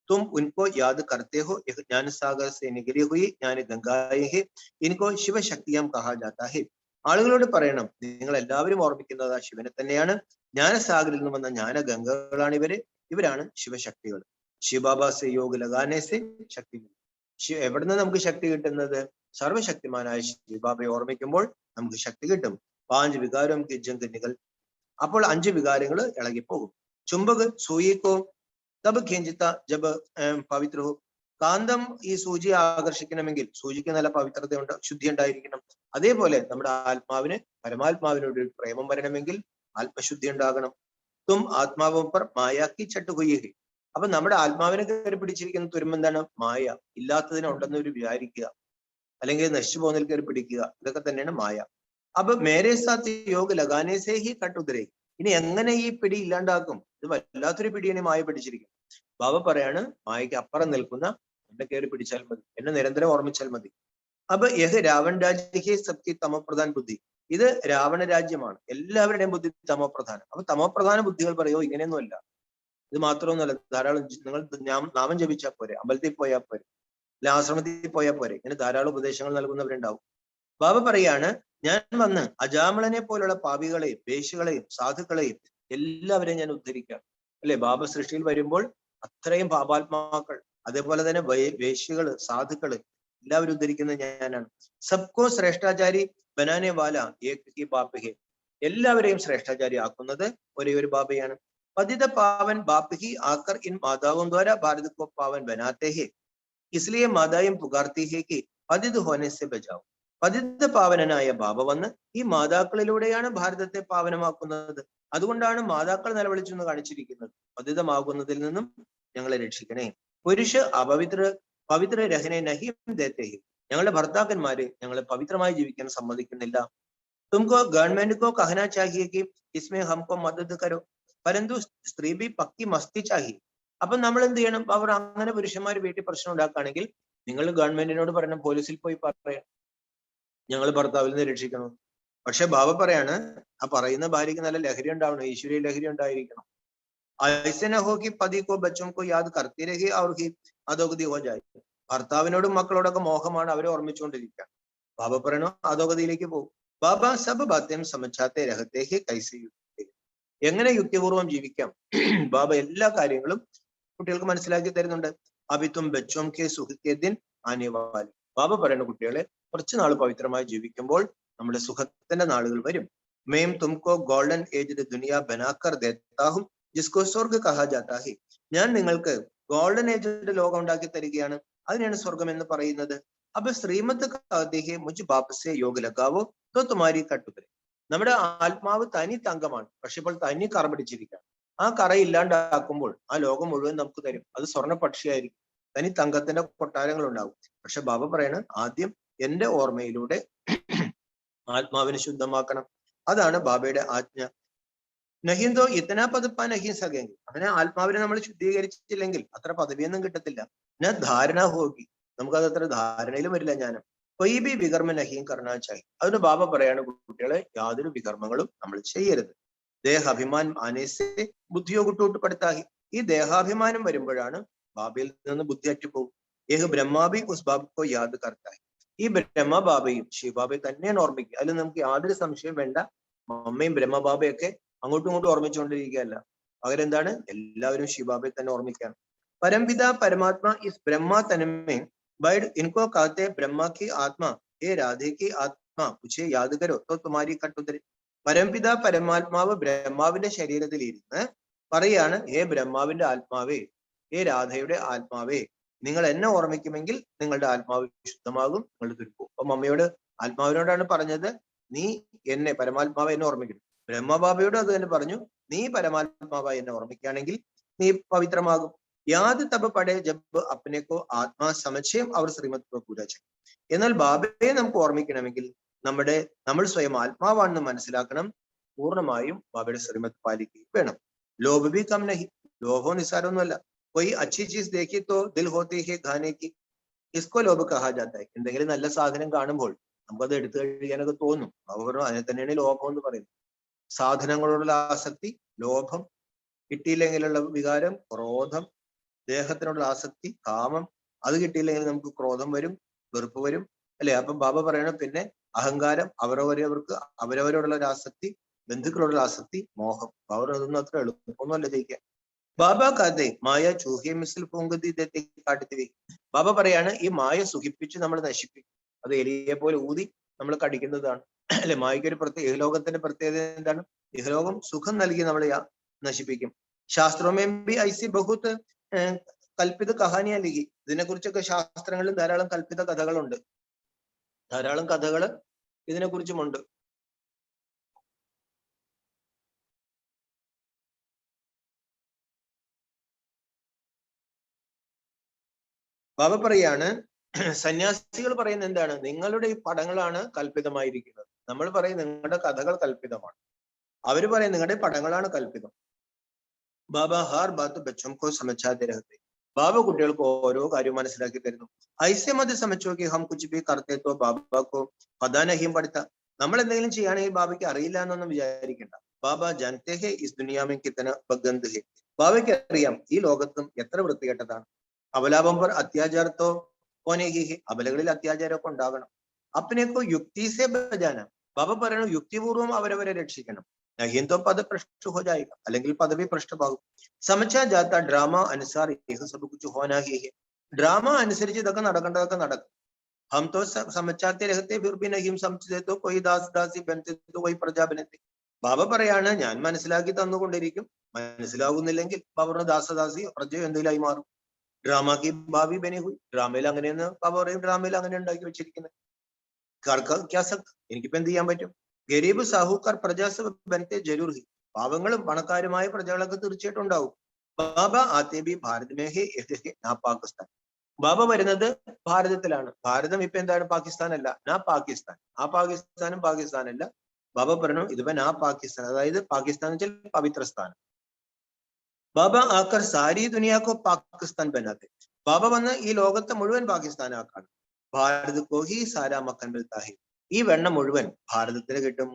തും ഉൻകോ യാദ് കർത്തേ ഹോ ജ്ഞാനസാഗർ സേ നികലി ഹുയി ജ്ഞാന ഗംഗായേ ഹേ ഇൻകോ ശിവശക്തിയാം കഹാ ജാതാ ഹേ. ആളുകളോട് പറയണം നിങ്ങൾ എല്ലാവരും ഓർമ്മിക്കുന്നത് ആ ശിവനെ തന്നെയാണ്. ജ്ഞാനസാഗറിൽ നിന്ന് വന്ന ജ്ഞാനഗംഗകളാണ് ഇവരാണ് ശിവശക്തികൾ. ശിവബാബാസെ യോഗ ലഗാനേസെ ശക്തി. എവിടുന്ന് നമുക്ക് ശക്തി കിട്ടുന്നത്? സർവശക്തിമാനായ ശിവബാബയെ ഓർമ്മിക്കുമ്പോൾ നമുക്ക് ശക്തി കിട്ടും. 5 വികാരം കി ജംഗ് നികൽ. അപ്പോൾ 5 വികാരങ്ങൾ ഇളകിപ്പോകും. ചുംബക് സൂയിക്കോ തബ് ഖേഞ്ചിത്ത ജബ് പവിത്ര ഹോ. കാന്തം ഈ സൂചിയെ ആകർഷിക്കണമെങ്കിൽ സൂചിക്ക് നല്ല പവിത്രതയുണ്ട്, ശുദ്ധി ഉണ്ടായിരിക്കണം. അതേപോലെ നമ്മുടെ ആത്മാവിന് പരമാത്മാവിനോട് ഒരു പ്രേമം വരണമെങ്കിൽ ആത്മശുദ്ധി ഉണ്ടാകണം. തും ആത്മാവും പർ മായാക്കി ചട്ടുകൊയ്യുക. അപ്പൊ നമ്മുടെ ആത്മാവിനെ കയറി പിടിച്ചിരിക്കുന്ന തുരുമ്പ് എന്താണ്? മായ. ഇല്ലാത്തതിനെ ഉണ്ടെന്ന് ഒരു വിചാരിക്കുക, അല്ലെങ്കിൽ നശിച്ചു പോകുന്നതിൽ കയറി പിടിക്കുക. ഇതൊക്കെ തന്നെയാണ് മായ. അപ്പൊ മേരെ സാത്ത് യോഗ ലഗാനേസേ ഹി കട്ടുതരേ. ഇനി എങ്ങനെ ഈ പിടി ഇല്ലാണ്ടാക്കും? ഇത് വല്ലാത്തൊരു പിടിയാണ് മായ പിടിച്ചിരിക്കും. ബാബ പറയാണ് മായയ്ക്ക് അപ്പുറം നിൽക്കുന്ന എന്നെ കയറി പിടിച്ചാൽ മതി, എന്നെ നിരന്തരം ഓർമ്മിച്ചാൽ മതി. അപ്പൊ യഹ് രാവൺ രാജ്യ സബ്കി തമോപ്രധാൻ ബുദ്ധി. ഇത് രാവണ രാജ്യമാണ്, എല്ലാവരുടെയും ബുദ്ധി തമോപ്രധാനം. അപ്പൊ തമോപ്രധാന ബുദ്ധികൾ പറയോ ഇങ്ങനെയൊന്നുമല്ല. ഇത് മാത്രമൊന്നുമല്ല, ധാരാളം നിങ്ങൾ നാമം ജപിച്ചാൽ പോരെ, അമ്പലത്തിൽ പോയാൽ പോരെ, അല്ലെ ആശ്രമത്തിൽ പോയാൽ പോരെ, ഇങ്ങനെ ധാരാളം ഉപദേശങ്ങൾ നൽകുന്നവരുണ്ടാവും. ബാബ പറയാണ് ഞാൻ വന്ന് അജാമളനെ പോലുള്ള പാപികളെയും വേശ്യകളെയും സാധുക്കളെയും എല്ലാവരെയും ഞാൻ ഉദ്ധരിക്കാം. അല്ലെ ബാബ സൃഷ്ടിയിൽ വരുമ്പോൾ അത്രയും പാപാത്മാക്കൾ, അതേപോലെ തന്നെ വേശ്യകള് സാധുക്കള് എല്ലാവരും ഉദ്ധരിക്കുന്ന ഞാനാണ്. സബ്കോ ശ്രേഷ്ഠാചാരി ബനാനെ വാല ഏക് ഹി ബാപ്പ് ഹെ. എല്ലാവരെയും ശ്രേഷ്ഠാചാരി ആക്കുന്നത് ഒരേ ഒരു ബാബയാണ്. പതിത പാവൻ ബാപ്പ് ഹി ആക്കർ ഇൻ മാതാവും ദ്വാര ഭാരത് കോ പാവൻ ബനാത്തെ ഹെ. ഇസ്ലിയെ മാതായും പുകാർത്തി ഹെ കി പതിത് ഹോനെ സെ ബചാവോ. പതിത പാവനനായ ബാബ വന്ന് ഈ മാതാക്കളിലൂടെയാണ് ഭാരതത്തെ പാവനമാക്കുന്നത്. അതുകൊണ്ടാണ് മാതാക്കൾ നിലവിളിച്ചെന്ന് കാണിച്ചിരിക്കുന്നത്. പതിതമാകുന്നതിൽ നിന്നും ഞങ്ങളെ രക്ഷിക്കണേ. പുരുഷ പവിത്ര രഹനെ നഹീം ദേത്തേഹി. ഞങ്ങളുടെ ഭർത്താക്കന്മാര് ഞങ്ങളെ പവിത്രമായി ജീവിക്കാൻ സമ്മതിക്കുന്നില്ല. തുംകോ ഗവൺമെന്റ് കോ കഹനാ ചാഹിയെ കി ഇസ്മേ ഹംകോ മദദ് കരോ പരന്തു സ്ത്രീ ബി പക്കി മസ്തി ചാഹി. അപ്പൊ നമ്മൾ എന്ത് ചെയ്യണം? അവർ അങ്ങനെ പുരുഷന്മാർ വീട്ടിൽ പ്രശ്നം ഉണ്ടാക്കുകയാണെങ്കിൽ നിങ്ങൾ ഗവൺമെന്റിനോട് പറയണം, പോലീസിൽ പോയി പറയാം ഞങ്ങൾ ഭർത്താവിൽ നിന്ന് രക്ഷിക്കണം. പക്ഷെ ബാബ പറയാണ് ആ പറയുന്ന ഭാര്യയ്ക്ക് നല്ല ലഹരി ഉണ്ടാവണം, ഈശ്വരീയ ലഹരി ഉണ്ടായിരിക്കണം. ऐसे न हो कि पति को बच्चों को याद करती रही और ही അധോഗതി हो जाए. ഭർത്താവിനോടും മക്കളോടൊക്കെ മോഹമാണ്, അവരെ ഓർമ്മിച്ചുകൊണ്ടിരിക്കുക. ബാബ പറയണു അധോഗതിയിലേക്ക് പോകും. ബാബ സബ് ബാത്തേം സമझाते रहते हैं कैसे युक्ति, എങ്ങനെ യുക്തിപൂർവം ജീവിക്കാം ബാബ എല്ലാ കാര്യങ്ങളും കുട്ടികൾക്ക് മനസ്സിലാക്കി തരുന്നുണ്ട്. അഭി തും ബച്ചോം കെ സുഖ് കെ ദിൻ ആനെ വാലി. ബാബ പറയുന്ന കുട്ടികളെ കുറച്ച് നാൾ പവിത്രമായി ജീവിക്കുമ്പോൾ നമ്മുടെ സുഖത്തിന്റെ നാളുകൾ വരും. മേം തുംകോ ഗോൾഡൻ ഏജ് ദുനിയ ബനാക്കർ ദേത്താ ഹും ജിസ്കോ സ്വർഗ് കഹാ ജാതാ ഹി. ഞാൻ നിങ്ങൾക്ക് ഗോൾഡൻ ഏജിന്റെ ലോകം ഉണ്ടാക്കി തരികയാണ്, അതിനാണ് സ്വർഗം എന്ന് പറയുന്നത്. അപ്പൊ ശ്രീമത്ത് कहते हैं मुझ बाप से योग लगावो तो तुम्हारी कटुतरे. നമ്മുടെ ആത്മാവ് തനി തങ്കമാണ്, പക്ഷെ ഇപ്പോൾ തനി കറ പിടിച്ചിരിക്കുകയാണ്. ആ കറ ഇല്ലാണ്ടാക്കുമ്പോൾ ആ ലോകം മുഴുവൻ നമുക്ക് തരും. അത് സ്വർണ്ണ പക്ഷിയായിരിക്കും, തനി തങ്കത്തിന്റെ കൊട്ടാരങ്ങൾ ഉണ്ടാവും. പക്ഷെ ബാബ പറയണ ആദ്യം എന്റെ ഓർമ്മയിലൂടെ ആത്മാവിനെ ശുദ്ധമാക്കണം. അതാണ് ബാബയുടെ ആജ്ഞ. നഹിന്തോ ഇത്തന പതിപ്പാ നഹി സകെങ്കിൽ. അങ്ങനെ ആത്മാവിനെ നമ്മൾ ശുദ്ധീകരിച്ചില്ലെങ്കിൽ അത്ര പദവിയൊന്നും കിട്ടത്തില്ല. ഞാൻ ധാരണ ഹോഗി, നമുക്കത് അത്ര ധാരണയിലും വരില്ല. ജ്ഞാനം കൊയ്ബി വികർമ്മ നഹീം കർണാച്ചായി. അതിന് ബാബ പറയാണ് കുട്ടികളെ യാതൊരു വികർമ്മങ്ങളും നമ്മൾ ചെയ്യരുത്. ദേഹാഭിമാൻ ആനേസെ ബുദ്ധിയോ കുട്ടൂട്ടുപെടുത്താഹി. ഈ ദേഹാഭിമാനം വരുമ്പോഴാണ് ബാബയിൽ നിന്ന് ബുദ്ധി അറ്റുപോകും. ഏഹ് ബ്രഹ്മാബി ഉസ് ബാബക്കോ യാദ് കർത്തായി. ഈ ബ്രഹ്മബാബയും ശിവബാബയും തന്നെയാണ് ഓർമ്മിക്കുക. അതിൽ നമുക്ക് യാതൊരു സംശയം വേണ്ട. അമ്മയും ബ്രഹ്മബാബയൊക്കെ അങ്ങോട്ടും ഇങ്ങോട്ടും ഓർമ്മിച്ചുകൊണ്ടിരിക്കുകയല്ല. പകരം എന്താണ്, എല്ലാവരും ശിവബാബയെ തന്നെ ഓർമ്മിക്കുകയാണ്. परमपिता परमात्मा इस ब्रह्मा तन में बैठ इनको कहते ब्रह्मा की आत्मा, हे राधे की आत्मा मुझे याद करो तो तुम्हारी कटुतरे. പരംപിത പരമാത്മാവ് ബ്രഹ്മാവിന്റെ ശരീരത്തിൽ ഇരുന്ന് പറയാണ്, ഹേ ബ്രഹ്മാവിന്റെ ആത്മാവേ, ഹേ രാധയുടെ ആത്മാവേ, നിങ്ങൾ എന്നെ ഓർമ്മിക്കുമെങ്കിൽ നിങ്ങളുടെ ആത്മാവ് ശുദ്ധമാകും, നിങ്ങളുടെ തുരുപ്പും. അപ്പൊ മമ്മയോട് ആത്മാവിനോടാണ് പറഞ്ഞത്, നീ എന്നെ പരമാത്മാവെ എന്നെ ഓർമ്മിക്കണം. ബ്രഹ്മബാബയോട് അത് തന്നെ പറഞ്ഞു, നീ പരമാത്മാവായി എന്നെ ഓർമ്മിക്കുകയാണെങ്കിൽ നീ പവിത്രമാകും. യാദ് തബ് പടേ ജബ് അപ്നെ കോ ആത്മാ സമച്ഛയം അവർ ശ്രീമത് കോ പൂരാ ചെയ്യും. എന്നാൽ ബാബയെ നമുക്ക് ഓർമ്മിക്കണമെങ്കിൽ നമ്മൾ സ്വയം ആത്മാവാണെന്ന് മനസ്സിലാക്കണം. പൂർണ്ണമായും ബാബയുടെ ശ്രീമത് പാലിക്കുകയും വേണം. ലോഭ ഭി കം നഹി. ലോഭം നിസ്സാരമൊന്നുമല്ല. കൊയ് അച്ഛി ചീസ് ദേഖി തോ ദിൽ ഹോത്തി ഹെ ഖാനെ കി, ഇസ്കോ ലോഭ കഹാ ജാതാ ഹെ. എന്തെങ്കിലും നല്ല സാധനം കാണുമ്പോൾ നമുക്കത് എടുത്തു കഴിയാനൊക്കെ തോന്നും. അവർ അതിനെ തന്നെയാണ് ലോഭം എന്ന് പറയുന്നത്. സാധനങ്ങളോടുള്ള ആസക്തി ലോഭം, കിട്ടിയില്ലെങ്കിലുള്ള വികാരം ക്രോധം, ദേഹത്തിനുള്ള ആസക്തി കാമം, അത് കിട്ടിയില്ലെങ്കിൽ നമുക്ക് ക്രോധം വരും, വെറുപ്പ് വരും, അല്ലെ? അപ്പം ബാബ പറയണ പിന്നെ അഹങ്കാരം, അവരവരോടുള്ള ഒരു ആസക്തി, ബന്ധുക്കളോടുള്ള ആസക്തി, മോഹം. അവർ അതൊന്നും അത്ര എളുപ്പമൊന്നുമല്ല ജയിക്കാൻ. ബാബ കഥെ മായ ചൂഹെ മിസിൽ പൂങ്കതി കാട്ടിത്തിരി. ബാബ പറയാണ്, ഈ മായ സുഖിപ്പിച്ച് നമ്മൾ നശിപ്പിക്കും. അത് എലിയെ പോലെ ഊതി നമ്മൾ കടിക്കുന്നതാണ്, അല്ലെ? മായയ്ക്ക് ഒരു പ്രത്യേക, ഇഹലോകത്തിന്റെ പ്രത്യേകത എന്താണ്? ഇഹലോകം സുഖം നൽകി നമ്മളെ നശിപ്പിക്കും. ശാസ്ത്രമേം ബി ഐസി ബഹുത്ത് കൽപ്പിത കഹാനിയാ ലിഖി. ഇതിനെക്കുറിച്ചൊക്കെ ശാസ്ത്രങ്ങളിൽ ധാരാളം കൽപ്പിത കഥകളുണ്ട്, ധാരാളം കഥകൾ ഇതിനെക്കുറിച്ചുമുണ്ട്. ബാബ പറയാണ്, സന്യാസികൾ പറയുന്നത് എന്താണ്? നിങ്ങളുടെ ഈ പടങ്ങളാണ് കൽപ്പിതമായിരിക്കുന്നത്. നമ്മൾ പറയും നിങ്ങളുടെ കഥകൾ കൽപ്പിതമാണ്. അവര് പറയും നിങ്ങളുടെ പടങ്ങളാണ് കൽപ്പിതം. ബാബ ഹാർ ബാത്ത് ബച്ചോം കോ സമझाते रहते. ബാബ കുട്ടികൾക്ക് ഓരോ കാര്യം മനസ്സിലാക്കി തരുന്നു. ഐസെ മത് സമझो कि हम कुछ भी करते तो बाबा को पता नहीं पड़ता. നമ്മൾ എന്തെങ്കിലും ചെയ്യുകയാണെങ്കിൽ ബാബയ്ക്ക് അറിയില്ല എന്നൊന്നും വിചാരിക്കണ്ട. ബാബ ജാനത്തെ ഹെ ഇസ് ദുനിയാ മേ കിതന ബഗന്ത് ഹെ. ബാബയ്ക്ക് അറിയാം ഈ ലോകത്തും എത്ര വൃത്തികെട്ടതാണ്. അബലാപം പർ അത്യാചാരത്തോ ഹോനെ ഹി ഹെ. അബലകളിൽ അത്യാചാരമൊക്കെ ഉണ്ടാകണം. അപ്നെക്കോ യുക്തി സെ ബജാന. ബാബ പറയണു യുക്തിപൂർവം അവരവരെ രക്ഷിക്കണം. ഹിന്ദു പദ പ്രശ്ന ഹോ ജായേഗാ, അല്ലെങ്കിൽ പദവി പ്രശ്നമാകും. സമझा जाता drama അനുസാർ യഹ് sub Cooch ഹോനാ he he. Drama അനുസരിച്ച് ഇതൊക്കെ നടക്കേണ്ടതൊക്കെ നടക്കും. हम तो समझाते रहते फिर भी नहीं समझते तो कोई दास दासी बनते तो कोई प्रजा बनते. ബാബ പറയാണ്, ഞാൻ മനസ്സിലാക്കി തന്നുകൊണ്ടിരിക്കും, മനസ്സിലാകുന്നില്ലെങ്കിൽ ബാബറുടെ ദാസദാസി പ്രജയോ എന്തെങ്കിലുമായി മാറും. ഡ്രാമാക്കി ഭാവി ബനി ഹുയി. ഡ്രാമയിൽ അങ്ങനെയെന്ന് ബാബ പറയും, ഡ്രാമയിൽ അങ്ങനെ ഉണ്ടാക്കി വെച്ചിരിക്കുന്നത്. എനിക്കിപ്പോ എന്ത് ചെയ്യാൻ പറ്റും? ഗരീബ് സാഹുക്കാർ പ്രജാസ് ബനത്തെ ജരൂർ ഹി. പാവങ്ങളും പണക്കാരുമായ പ്രജകളൊക്കെ തീർച്ചയായിട്ടും ഉണ്ടാവും. ബാബ ആത്തെ ബി ഭാരത് മേ ഹെ നാ പാകിസ്ഥാൻ. ബാബ വരുന്നത് ഭാരതത്തിലാണ്. ഭാരതം ഇപ്പൊ എന്താണ്? പാകിസ്ഥാൻ അല്ല, നാ പാകിസ്ഥാൻ. ആ പാകിസ്ഥാനും പാകിസ്ഥാനല്ല. ബാബ പറഞ്ഞു ഇതിപ്പോ നാ പാകിസ്ഥാൻ, അതായത് പാകിസ്ഥാൻ വെച്ചാൽ പവിത്ര സ്ഥാനം. ബാബ ആക്കർ സാരി ദുനിയാക്കോ പാകിസ്ഥാൻ ബനാത്തെ. ബാബ വന്ന് ഈ ലോകത്തെ മുഴുവൻ പാകിസ്ഥാൻ ആക്കാണ്. ഭാരത് കോ ഹി സാരാ മക്കൻ മിൽത്താ ഹെ. ഈ വെണ്ണ മുഴുവൻ ഭാരതത്തിന് കിട്ടും.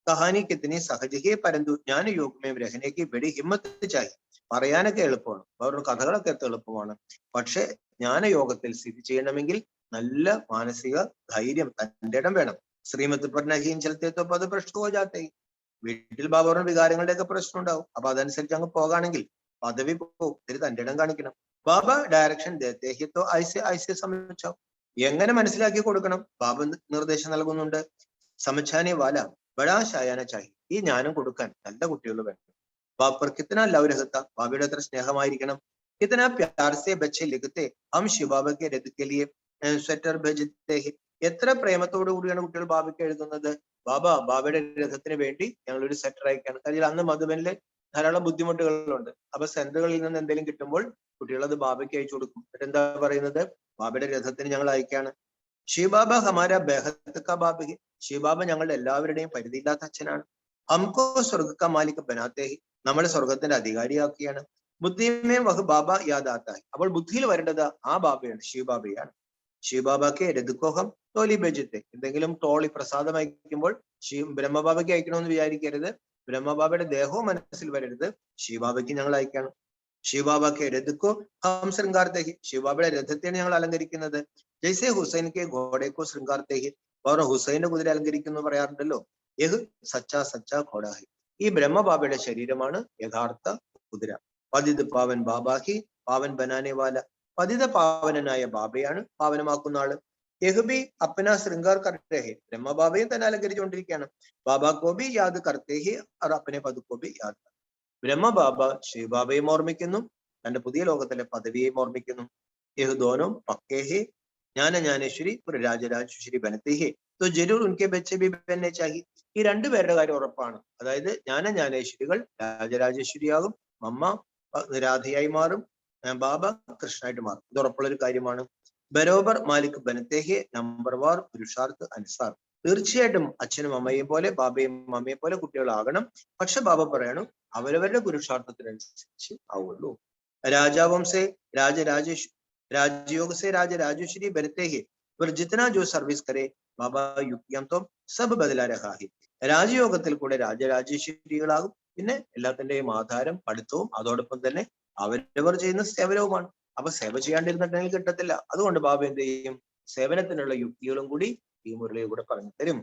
കഹാനി കിത്തനി സഹജ ഹേ പരന്തു ജ്ഞാന योग में रहने की बड़ी हिम्मत चाहिए. പറയാനൊക്കെ എളുപ്പമാണ്, വേറൊരു കഥകളൊക്കെ എളുപ്പമാണ്. പക്ഷെ ജ്ഞാനയോഗത്തിൽ സ്ഥിതി ചെയ്യണമെങ്കിൽ നല്ല മാനസിക ധൈര്യം, തന്റെ ഇടം വേണം. ശ്രീമത്ത് पर नहीं चलते तो पद भ्रष्ट हो जाते हैं. വീട്ടിൽ ബാബറിന് വികാരങ്ങളുടെയൊക്കെ പ്രശ്നം ഉണ്ടാവും. അപ്പൊ അതനുസരിച്ച് അങ്ങ് പോകാണെങ്കിൽ പദവി പോകും. ഇതിൽ തന്റെ ഇടം കാണിക്കണം. ബാബ ഡയറക്ഷൻ ദേത്തെ ഹി തോ ഐസെ ഐസെ സമझാओ. എങ്ങനെ മനസ്സിലാക്കി കൊടുക്കണം? ബാബ നിർദ്ദേശം നൽകുന്നുണ്ട്. സമझाने वाला बड़ा शायाना चाहिए. ഈ ജ്ഞാനം കൊടുക്കാൻ നല്ല കുട്ടികൾ വേണം. बाप पर कितना लव रहता, बाबയുടെ അത്ര സ്നേഹമായിരിക്കണം. कितना प्यार से बच्चे लिखते हम शिव बाबा के रथ के लिए स्वेटर भेजते हैं. എത്ര പ്രേമത്തോടു കൂടിയാണ് കുട്ടികൾ ബാബയ്ക്ക് എഴുതുന്നത്. ബാബയുടെ രഥത്തിന് വേണ്ടി ഞങ്ങൾ ഒരു സെറ്റർ അയക്കാണ്. കാര്യം അന്ന് മധുബനിലെ ധാരാളം ബുദ്ധിമുട്ടുകളുണ്ട്. അപ്പൊ സെന്ററുകളിൽ നിന്ന് എന്തെങ്കിലും കിട്ടുമ്പോൾ കുട്ടികൾ അത് ബാബയ്ക്ക് അയച്ചു കൊടുക്കും. എന്നിട്ട് എന്താ പറയുന്നത്? ബാബയുടെ രഥത്തിന് ഞങ്ങൾ അയക്കാണ്. ശിവബാബ ഹമാര ബെഹത്ത് കാ ബാബ ഹി. ശിവബാബ ഞങ്ങളുടെ എല്ലാവരുടെയും പരിധിയില്ലാത്ത അച്ഛനാണ്. ഹംകോ സ്വർഗ കാ മാലിക് ബനാത്തെ ഹി. നമ്മളെ സ്വർഗത്തിന്റെ അധികാരിയാക്കിയാണ്. ബുദ്ധിമേ വഹ് ബാബ യാദാത്തായി. അപ്പോൾ ബുദ്ധിയിൽ വരേണ്ടത് ആ ബാബയാണ്, ശിവബാബയാണ്. ശിവബാബയ്ക്ക് രഘുക്കോഹം തോലി ബജത്തെ. എന്തെങ്കിലും ടോളി പ്രസാദം അയക്കുമ്പോൾ ബ്രഹ്മബാബയ്ക്ക് അയക്കണമെന്ന് വിചാരിക്കരുത്. ബ്രഹ്മബാബയുടെ ദേഹവും മനസ്സിൽ വരരുത്. ശിവബാബയ്ക്ക് ഞങ്ങൾ അയക്കാണ്. ശിവബാബയ്ക്ക് രഥക്കോ ഹം ശൃംഗാർത്തേഹി. ശിവബാബയുടെ രഥത്തെയാണ് ഞങ്ങൾ അലങ്കരിക്കുന്നത്. ജയ്സെ ഹുസൈൻക്ക് ഘോടേക്കോ ശൃംഗാർത്തേഹി. അവർ ഹുസൈന്റെ കുതിര അലങ്കരിക്കുന്നു പറയാറുണ്ടല്ലോ. യഹ് സച്ചാ സച്ചാ ഘോടാഹി. ഈ ബ്രഹ്മബാബയുടെ ശരീരമാണ് യഥാർത്ഥ കുതിര. പതിത് പാവൻ ബാബാഹി പാവൻ ബനാനെ വാല. പതിത പാവനനായ ബാബയാണ് പാവനമാക്കുന്ന ആള്. യഹ്ബി അപ്പന ശൃംഗാർ കർത്തേ ഹെ. ബ്രഹ്മബാബയും തന്നെ അലങ്കരിച്ചുകൊണ്ടിരിക്കുകയാണ്. ബാബാ കോബി യാദ് കർത്തേ ഹെ और अपने पद को भी याद. ബ്രഹ്മബാബ ശിവബാബയും ഓർമ്മിക്കുന്നു, തന്റെ പുതിയ ലോകത്തിലെ പദവിയെയും ഓർമ്മിക്കുന്നു. യഹ് ദോനോ പക്കേ ഹെ. ജ്ഞാനേശ്വരി ഒരു രാജരാജേശ്വരി ബനത്തെ ഹെ तो जरूर उनके बच्चे भी बनने चाहिए. ഈ രണ്ടുപേരുടെ കാര്യം ഉറപ്പാണ്. അതായത് ജ്ഞാനേശ്വരികൾ രാജരാജേശ്വരിയാകും, അമ്മ രാധയായി മാറും, ബാബ കൃഷ്ണനായിട്ട് മാറും. ഇത് ഉറപ്പുള്ള ഒരു കാര്യമാണ്. ബരോബർ മാലിക് ബനത്തേഹെ നമ്പർവാർ പുരുഷാർത്ഥ് അനുസാർ. തീർച്ചയായിട്ടും അച്ഛനും അമ്മയും പോലെ ബാബയും അമ്മയെ പോലെ കുട്ടികളാകണം. പക്ഷെ ബാബ പറയണു അവരവരുടെ പുരുഷാർത്ഥത്തിനനുസരിച്ച് ആവുള്ളൂ. രാജാവംസെ രാജയോഗ സെ രാജരാജേശ്വരി ബനത്തെ ഹെ पर जितना जो सर्विस करे बाबा युक्तियां तो सब बदला रहा है. രാജയോഗത്തിൽ കൂടെ രാജരാജേശ്വരികളാകും. പിന്നെ എല്ലാത്തിന്റെയും ആധാരം പഠിത്തവും അതോടൊപ്പം തന്നെ അവരവർ ചെയ്യുന്ന സേവനവുമാണ്. അപ്പൊ സേവ ചെയ്യാണ്ടിരുന്നിട്ടുണ്ടെങ്കിൽ കിട്ടത്തില്ല. അതുകൊണ്ട് ബാബ എന്ത് ചെയ്യും? സേവനത്തിനുള്ള യുക്തികളും കൂടി ഈ മുരളിയെ കൂടെ പറഞ്ഞു തരും.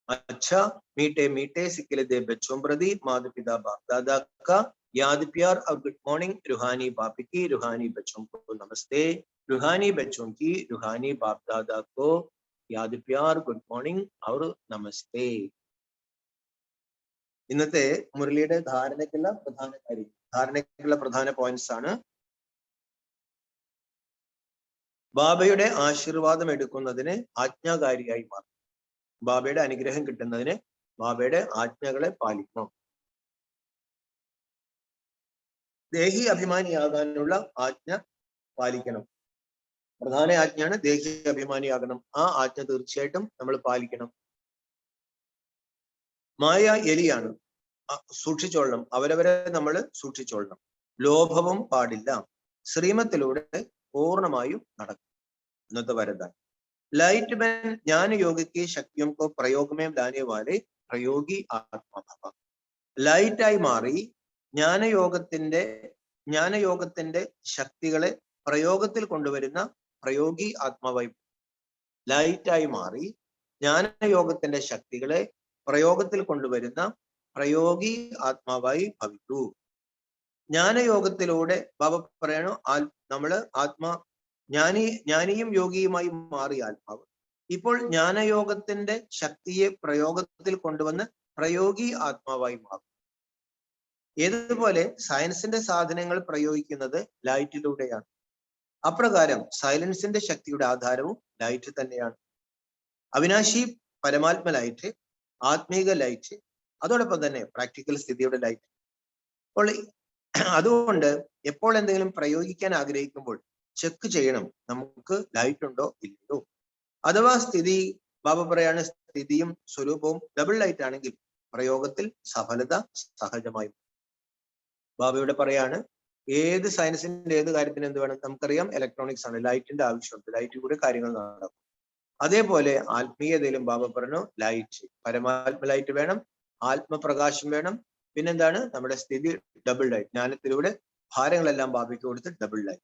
अच्छा मीठे मीठे सिक्किले दे बच्चों प्रति माता पिता बाप दादा का याद प्यार और गुड मॉर्निंग. रूहानी बाप की रूहानी बच्चों को नमस्ते. रूहानी बच्चों की रूहानी बाप दादा को याद प्यार गुड मॉर्निंग और नमस्ते. ഇന്നത്തെ മുരളിയുടെ ധാരണയ്ക്കുള്ള പ്രധാന പോയിന്റ്സ് ആണ്. ബാബയുടെ ആശീർവാദം എടുക്കുന്നതിന് ആജ്ഞാകാരിയായി മാറും. ബാബയുടെ അനുഗ്രഹം കിട്ടുന്നതിന് ബാബയുടെ ആജ്ഞകളെ പാലിക്കണം. ദേഹി അഭിമാനിയാകാനുള്ള ആജ്ഞ പാലിക്കണം. പ്രധാന ആജ്ഞയാണ് ദേഹി അഭിമാനിയാകണം. ആ ആജ്ഞ തീർച്ചയായിട്ടും നമ്മൾ പാലിക്കണം. മായ എലിയാണ്, സൂക്ഷിച്ചോളണം. അവരവരെ നമ്മൾ സൂക്ഷിച്ചോളണം. ലോഭവും പാടില്ല. ശ്രീമത്തിലൂടെ പൂർണ്ണമായും നടക്കും. ഇന്നത്തെ വരദാനം. लाइट में ज्ञान योग की शक्तियों को प्रयोग में लाने वाले പ്രയോഗി ആത്മഭവ. ലൈറ്റായി മാറി ജ്ഞാനയോഗത്തിന്റെ ശക്തികളെ പ്രയോഗത്തിൽ കൊണ്ടുവരുന്ന പ്രയോഗി ആത്മാവായി. ലൈറ്റായി മാറി ജ്ഞാനയോഗത്തിന്റെ ശക്തികളെ പ്രയോഗത്തിൽ കൊണ്ടുവരുന്ന പ്രയോഗി ആത്മാവായി ഭവിക്കൂ. ജ്ഞാനയോഗത്തിലൂടെ ബാബ പറയണു നമ്മള് ജ്ഞാനിയും യോഗിയുമായി മാറിയ ആത്മാവ് ഇപ്പോൾ ജ്ഞാനയോഗത്തിന്റെ ശക്തിയെ പ്രയോഗത്തിൽ കൊണ്ടുവന്ന് പ്രയോഗി ആത്മാവായി മാറും. ഏതുപോലെ സയൻസിന്റെ സാധനങ്ങൾ പ്രയോഗിക്കുന്നത് ലൈറ്റിലൂടെയാണ്. അപ്രകാരം സൈലൻസിന്റെ ശക്തിയുടെ ആധാരവും ലൈറ്റ് തന്നെയാണ്. അവിനാശി പരമാത്മ ലൈറ്റ്, ആത്മീക ലൈറ്റ്, അതോടൊപ്പം തന്നെ പ്രാക്ടിക്കൽ സ്ഥിതിയുടെ ലൈറ്റ്. അപ്പോൾ അതുകൊണ്ട് എപ്പോൾ എന്തെങ്കിലും പ്രയോഗിക്കാൻ ആഗ്രഹിക്കുമ്പോൾ ചെക്ക് ചെയ്യണം, നമുക്ക് ലൈറ്റ് ഉണ്ടോ ഇല്ലയോ. അഥവാ സ്ഥിതി, ബാബ പറയാണ് സ്ഥിതിയും സ്വരൂപവും ഡബിൾ ലൈറ്റ് ആണെങ്കിൽ പ്രയോഗത്തിൽ സഫലത സഹജമായി. ബാബയുടെ പറയാണ് ഏത് സയൻസിന്റെ ഏത് കാര്യത്തിന് എന്ത് വേണം? നമുക്കറിയാം ഇലക്ട്രോണിക്സ് ആണ്, ലൈറ്റിന്റെ ആവശ്യമുണ്ട്. ലൈറ്റിൽ കൂടെ കാര്യങ്ങൾ നടക്കും. അതേപോലെ ആത്മീയതയിലും ബാബ പറഞ്ഞു ലൈറ്റ്, പരമാത്മ ലൈറ്റ് വേണം, ആത്മപ്രകാശം വേണം. പിന്നെന്താണ്? നമ്മുടെ സ്ഥിതി ഡബിൾ ആയി. ജ്ഞാനത്തിലൂടെ ഭാരങ്ങളെല്ലാം ബാബയ്ക്ക് കൊടുത്ത് ഡബിൾ ആയി.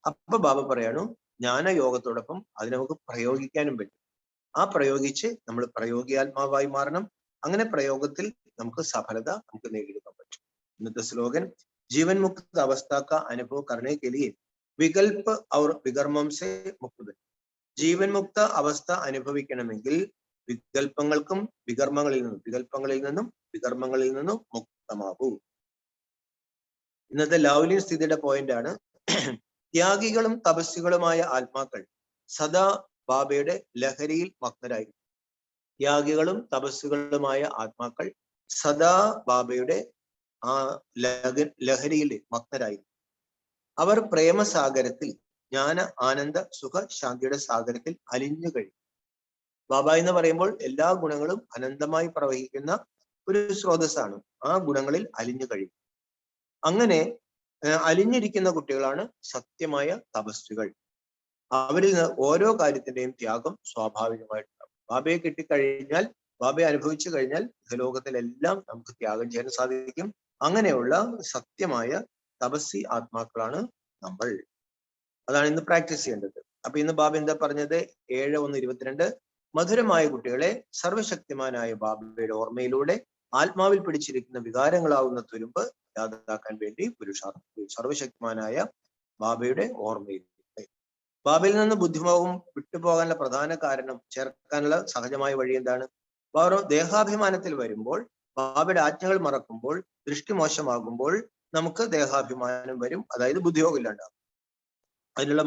അപ്പൊ ബാബ പറയണു ജ്ഞാന യോഗത്തോടൊപ്പം അത് നമുക്ക് പ്രയോഗിക്കാനും പറ്റും. ആ പ്രയോഗിച്ച് നമ്മൾ പ്രയോഗിയാത്മാവായി മാറണം. അങ്ങനെ പ്രയോഗത്തിൽ നമുക്ക് സഫലത നമുക്ക് നേടിയെടുക്കാൻ പറ്റും. ഇന്നത്തെ സ്ലോഗൻ जीवन मुक्त अवस्था का अनुभव करने के लिए विकल्प और विकर्मम से मुक्त बने. ജീവൻ മുക്ത അവസ്ഥ അനുഭവിക്കണമെങ്കിൽ വികല്പങ്ങൾക്കും വികല്പങ്ങളിൽ നിന്നും മുക്തമാവൂ. ഇന്നത്തെ ലൗലി സ്ഥിതിയുടെ പോയിന്റ് ആണ് ത്യാഗികളും തപസ്സുകളുമായ ആത്മാക്കൾ സദാ ബാബയുടെ ലഹരിയിൽ മഗ്നരായിരുന്നു. ത്യാഗികളും തപസ്സുകളുമായ ആത്മാക്കൾ സദാ ബാബയുടെ ആ ലഹരിയിൽ മഗ്നരായിരുന്നു. അവർ പ്രേമസാഗരത്തിൽ ജ്ഞാന ആനന്ദ സുഖ ശാന്തിയുടെ സാഗരത്തിൽ അലിഞ്ഞു കഴിയും. ബാബ എന്ന് പറയുമ്പോൾ എല്ലാ ഗുണങ്ങളും അനന്തമായി പ്രവഹിക്കുന്ന ഒരു സ്രോതസ്സാണ്. ആ ഗുണങ്ങളിൽ അലിഞ്ഞു കഴിയും. അങ്ങനെ അലിഞ്ഞിരിക്കുന്ന കുട്ടികളാണ് സത്യമായ തപസ്സുകൾ. അവരിൽ നിന്ന് ഓരോ കാര്യത്തിന്റെയും ത്യാഗം സ്വാഭാവികമായിട്ടുണ്ടാവും. ബാബയെ കിട്ടിക്കഴിഞ്ഞാൽ, ബാബയെ അനുഭവിച്ചു കഴിഞ്ഞാൽ ലോകത്തിലെല്ലാം നമുക്ക് ത്യാഗം ചെയ്യാൻ സാധിക്കും. അങ്ങനെയുള്ള സത്യമായ തപസ്സി ആത്മാക്കളാണ് നമ്മൾ. അതാണ് ഇന്ന് പ്രാക്ടീസ് ചെയ്യേണ്ടത്. അപ്പൊ ഇന്ന് ബാബ എന്താ പറഞ്ഞത്? 7:1:22 മധുരമായ കുട്ടികളെ സർവശക്തിമാനായ ബാബയുടെ ഓർമ്മയിലൂടെ ആത്മാവിൽ പിടിച്ചിരിക്കുന്ന വികാരങ്ങളാവുന്ന തുരുമ്പ് ഇല്ലാതാക്കാൻ വേണ്ടി പുരുഷാർത്ഥം. സർവശക്തിമാനായ ബാബയുടെ ഓർമ്മയിലൂടെ. ബാബയിൽ നിന്ന് ബുദ്ധിമോഹം വിട്ടുപോകാനുള്ള പ്രധാന കാരണം ചേർക്കാനുള്ള സഹജമായ വഴി എന്താണ്? ബാബ ദേഹാഭിമാനത്തിൽ വരുമ്പോൾ, ബാബയുടെ ആജ്ഞകൾ മറക്കുമ്പോൾ, ദൃഷ്ടി മോശമാകുമ്പോൾ നമുക്ക് ദേഹാഭിമാനം വരും. അതായത് ബുദ്ധിയോഗം ഇല്ലാണ്ടാകും. അതിനുള്ള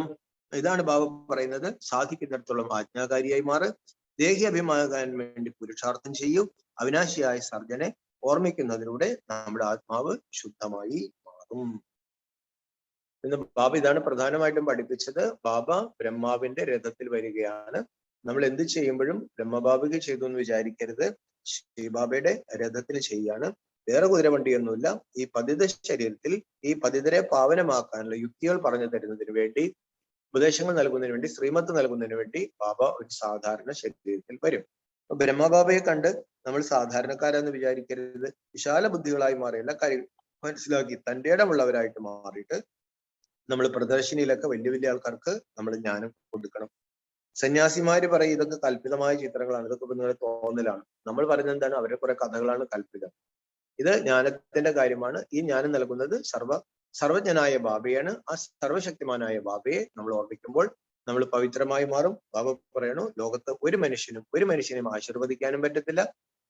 ഇതാണ് ബാബ പറയുന്നത്, സാധിക്കുന്നിടത്തോളം ആജ്ഞാകാരിയായി മാറ്, ദേഹി അഭിമാനിക്കാൻ വേണ്ടി പുരുഷാർത്ഥം ചെയ്യൂ, അവിനാശിയായ സർജനെ ഓർമ്മിക്കുന്നതിലൂടെ നമ്മുടെ ആത്മാവ് ശുദ്ധമായി മാറും. ഇന്ന് ബാബ ഇതാണ് പ്രധാനമായിട്ടും പഠിപ്പിച്ചത്. ബാബ ബ്രഹ്മാവിന്റെ രഥത്തിൽ വരികയാണ്. നമ്മൾ എന്ത് ചെയ്യുമ്പോഴും ബ്രഹ്മബാബയ്ക്ക് ചെയ്തു എന്ന് വിചാരിക്കരുത്. ശ്രീബാബയുടെ രഥത്തിൽ ചെയ്യാണ്. വേറെ കുതിരവണ്ടിയൊന്നുമില്ല. ഈ പതിത ശരീരത്തിൽ ഈ പതിതരെ പാവനമാക്കാനുള്ള യുക്തികൾ പറഞ്ഞു തരുന്നതിന് വേണ്ടി, ഉപദേശങ്ങൾ നൽകുന്നതിന് വേണ്ടി, ശ്രീമത്ത് നൽകുന്നതിന് വേണ്ടി ബാബ ഒരു സാധാരണ ശരീരത്തിൽ വരും. അപ്പൊ ബ്രഹ്മബാബയെ കണ്ട് നമ്മൾ സാധാരണക്കാരെന്ന് വിചാരിക്കരുത്. വിശാല ബുദ്ധികളായി മാറിയുള്ള കാര്യം മനസ്സിലാക്കി തന്റെ ഇടമുള്ളവരായിട്ട് മാറിയിട്ട് നമ്മൾ പ്രദർശനിയിലൊക്കെ വലിയ വലിയ ആൾക്കാർക്ക് നമ്മൾ ജ്ഞാനം കൊടുക്കണം. സന്യാസിമാര് പറയും ഇതൊക്കെ കല്പിതമായ ചിത്രങ്ങളാണ്, ഇതൊക്കെ നിങ്ങളുടെ തോന്നലാണ്. നമ്മൾ പറയുന്നത് എന്താണ്? അവരെ കുറെ കഥകളാണ് കല്പിതം. ഇത് ജ്ഞാനത്തിന്റെ കാര്യമാണ്. ഈ ജ്ഞാനം നൽകുന്നത് സർവജ്ഞനായ ബാബയാണ്. ആ സർവശക്തിമാനായ ബാബയെ നമ്മൾ ഓർമ്മിക്കുമ്പോൾ നമ്മൾ പവിത്രമായി മാറും. ബാബ പറയണു ലോകത്ത് ഒരു മനുഷ്യനെയും ആശീർവദിക്കാനും പറ്റത്തില്ല,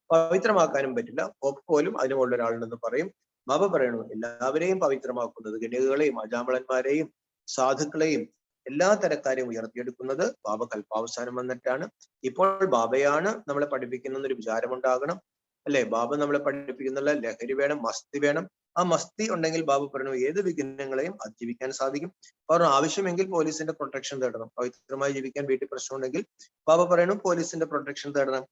പവിത്രമാക്കാനും പറ്റില്ല. പോലും അതിനുമുള്ള ഒരാളുണ്ടെന്ന് പറയും. ബാബ പറയണു എല്ലാവരെയും പവിത്രമാക്കുന്നത്, ഗണികളെയും അജാമളന്മാരെയും സാധുക്കളെയും എല്ലാ തരക്കാരെയും ഉയർത്തിയെടുക്കുന്നത് ബാബ കൽപ്പാവസാനം വന്നിട്ടാണ്. ഇപ്പോൾ ബാബയാണ് നമ്മളെ പഠിപ്പിക്കുന്നൊരു വിചാരമുണ്ടാകണം, അല്ലെ? ബാബ നമ്മളെ പഠിപ്പിക്കുന്നുള്ള ലഹരി വേണം, മസ്തി വേണം. ആ മസ്തി ഉണ്ടെങ്കിൽ ബാബ പറഞ്ഞു ഏത് വിഘ്നങ്ങളെയും അതിജീവിക്കാൻ സാധിക്കും. പറഞ്ഞു ആവശ്യമെങ്കിൽ പോലീസിന്റെ പ്രൊട്ടക്ഷൻ തേടണം. പവിത്രമായി ജീവിക്കാൻ വീട്ടിൽ പ്രശ്നമുണ്ടെങ്കിൽ ബാബ പറയണു പോലീസിന്റെ പ്രൊട്ടക്ഷൻ തേടണം.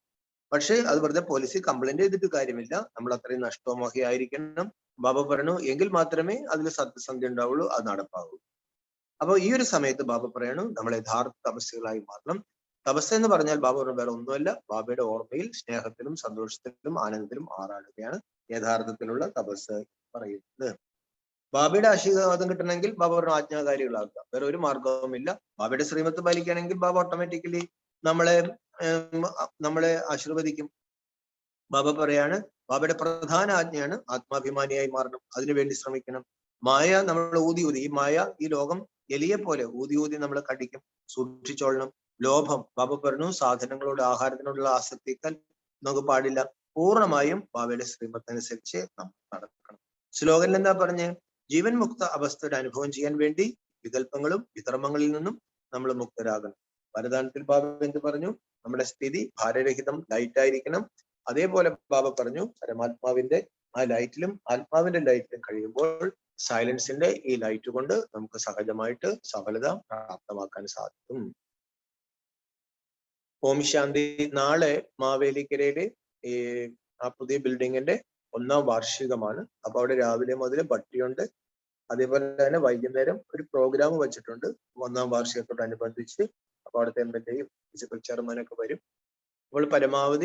പക്ഷേ അത് വെറുതെ പോലീസിൽ കംപ്ലൈന്റ് ചെയ്തിട്ട് കാര്യമില്ല. നമ്മൾ അത്രയും നഷ്ടമോഹിയായിരിക്കണം. ബാബ പറയണു എങ്കിൽ മാത്രമേ അതിൽ സത്യസന്ധത ഉണ്ടാവുള്ളൂ, അത് നടപ്പാവുള്ളൂ. അപ്പൊ ഈ ഒരു സമയത്ത് ബാബ പറയണു നമ്മൾ യഥാർത്ഥ തപസ്സുകളായി മാറണം. തപസ് എന്ന് പറഞ്ഞാൽ ബാബ പറഞ്ഞ വേറെ ഒന്നുമല്ല, ബാബയുടെ ഓർമ്മയിൽ സ്നേഹത്തിലും സന്തോഷത്തിലും ആനന്ദത്തിലും ആറാടുകയാണ് യഥാർത്ഥത്തിലുള്ള തപസ് പറയുന്നത്. ബാബയുടെ ആശീർവാദം കിട്ടണമെങ്കിൽ ബാബ പറഞ്ഞ ആജ്ഞാകാരികളാക്കുക, വേറെ ഒരു മാർഗവുമില്ല. ബാബയുടെ ശ്രീമത്ത് പാലിക്കുകയാണെങ്കിൽ ബാബ ഓട്ടോമാറ്റിക്കലി നമ്മളെ ആശീർവദിക്കും. ബാബ പറയാണ് ബാബയുടെ പ്രധാന ആജ്ഞയാണ് ആത്മാഭിമാനിയായി മാറണം, അതിനുവേണ്ടി ശ്രമിക്കണം. മായ നമ്മൾ ഊതി ഈ മായ ഈ ലോകം എലിയെ പോലെ ഊതി നമ്മൾ കടിക്കും, സൂക്ഷിച്ചോളണം. ലോഭം ബാബ പറഞ്ഞു സാധനങ്ങളോട് ആഹാരത്തിനോടുള്ള ആസക്തിക്കാൻ നമുക്ക് പാടില്ല. പൂർണ്ണമായും ബാബയുടെ ശ്രീമത്തനുസരിച്ച് നമ്മൾ നടക്കണം. ശ്ലോകനിൽ എന്താ പറഞ്ഞ്? ജീവൻ മുക്ത അവസ്ഥയുടെ അനുഭവം ചെയ്യാൻ വേണ്ടി വികല്പങ്ങളും വികർമ്മങ്ങളിൽ നിന്നും നമ്മൾ മുക്തരാകണം. വരദാനത്തിൽ ബാബ എന്ത് പറഞ്ഞു? നമ്മുടെ സ്ഥിതി ഭാരരഹിതം, ലൈറ്റായിരിക്കണം. അതേപോലെ ബാബ പറഞ്ഞു പരമാത്മാവിന്റെ ആ ലൈറ്റിലും ആത്മാവിന്റെ ലൈറ്റിലും കഴിയുമ്പോൾ സൈലൻസിന്റെ ഈ ലൈറ്റ് കൊണ്ട് നമുക്ക് സഹജമായിട്ട് സഫലത പ്രാപ്തമാക്കാൻ സാധിക്കും. ഓം ശാന്തി. നാളെ മാവേലിക്കരയിലെ ആ പുതിയ ബിൽഡിങ്ങിന്റെ 1ാം വാർഷികമാണ്. അപ്പൊ അവിടെ രാവിലെ മുതൽ ഭട്ടിയുണ്ട്. അതേപോലെ തന്നെ വൈകുന്നേരം ഒരു പ്രോഗ്രാം വെച്ചിട്ടുണ്ട് 1ാം വാർഷികത്തോടനുബന്ധിച്ച്. അപ്പൊ അവിടുത്തെ MLA യും മുനിസിപ്പൽ ചെയർമാനൊക്കെ വരും. അപ്പോൾ പരമാവധി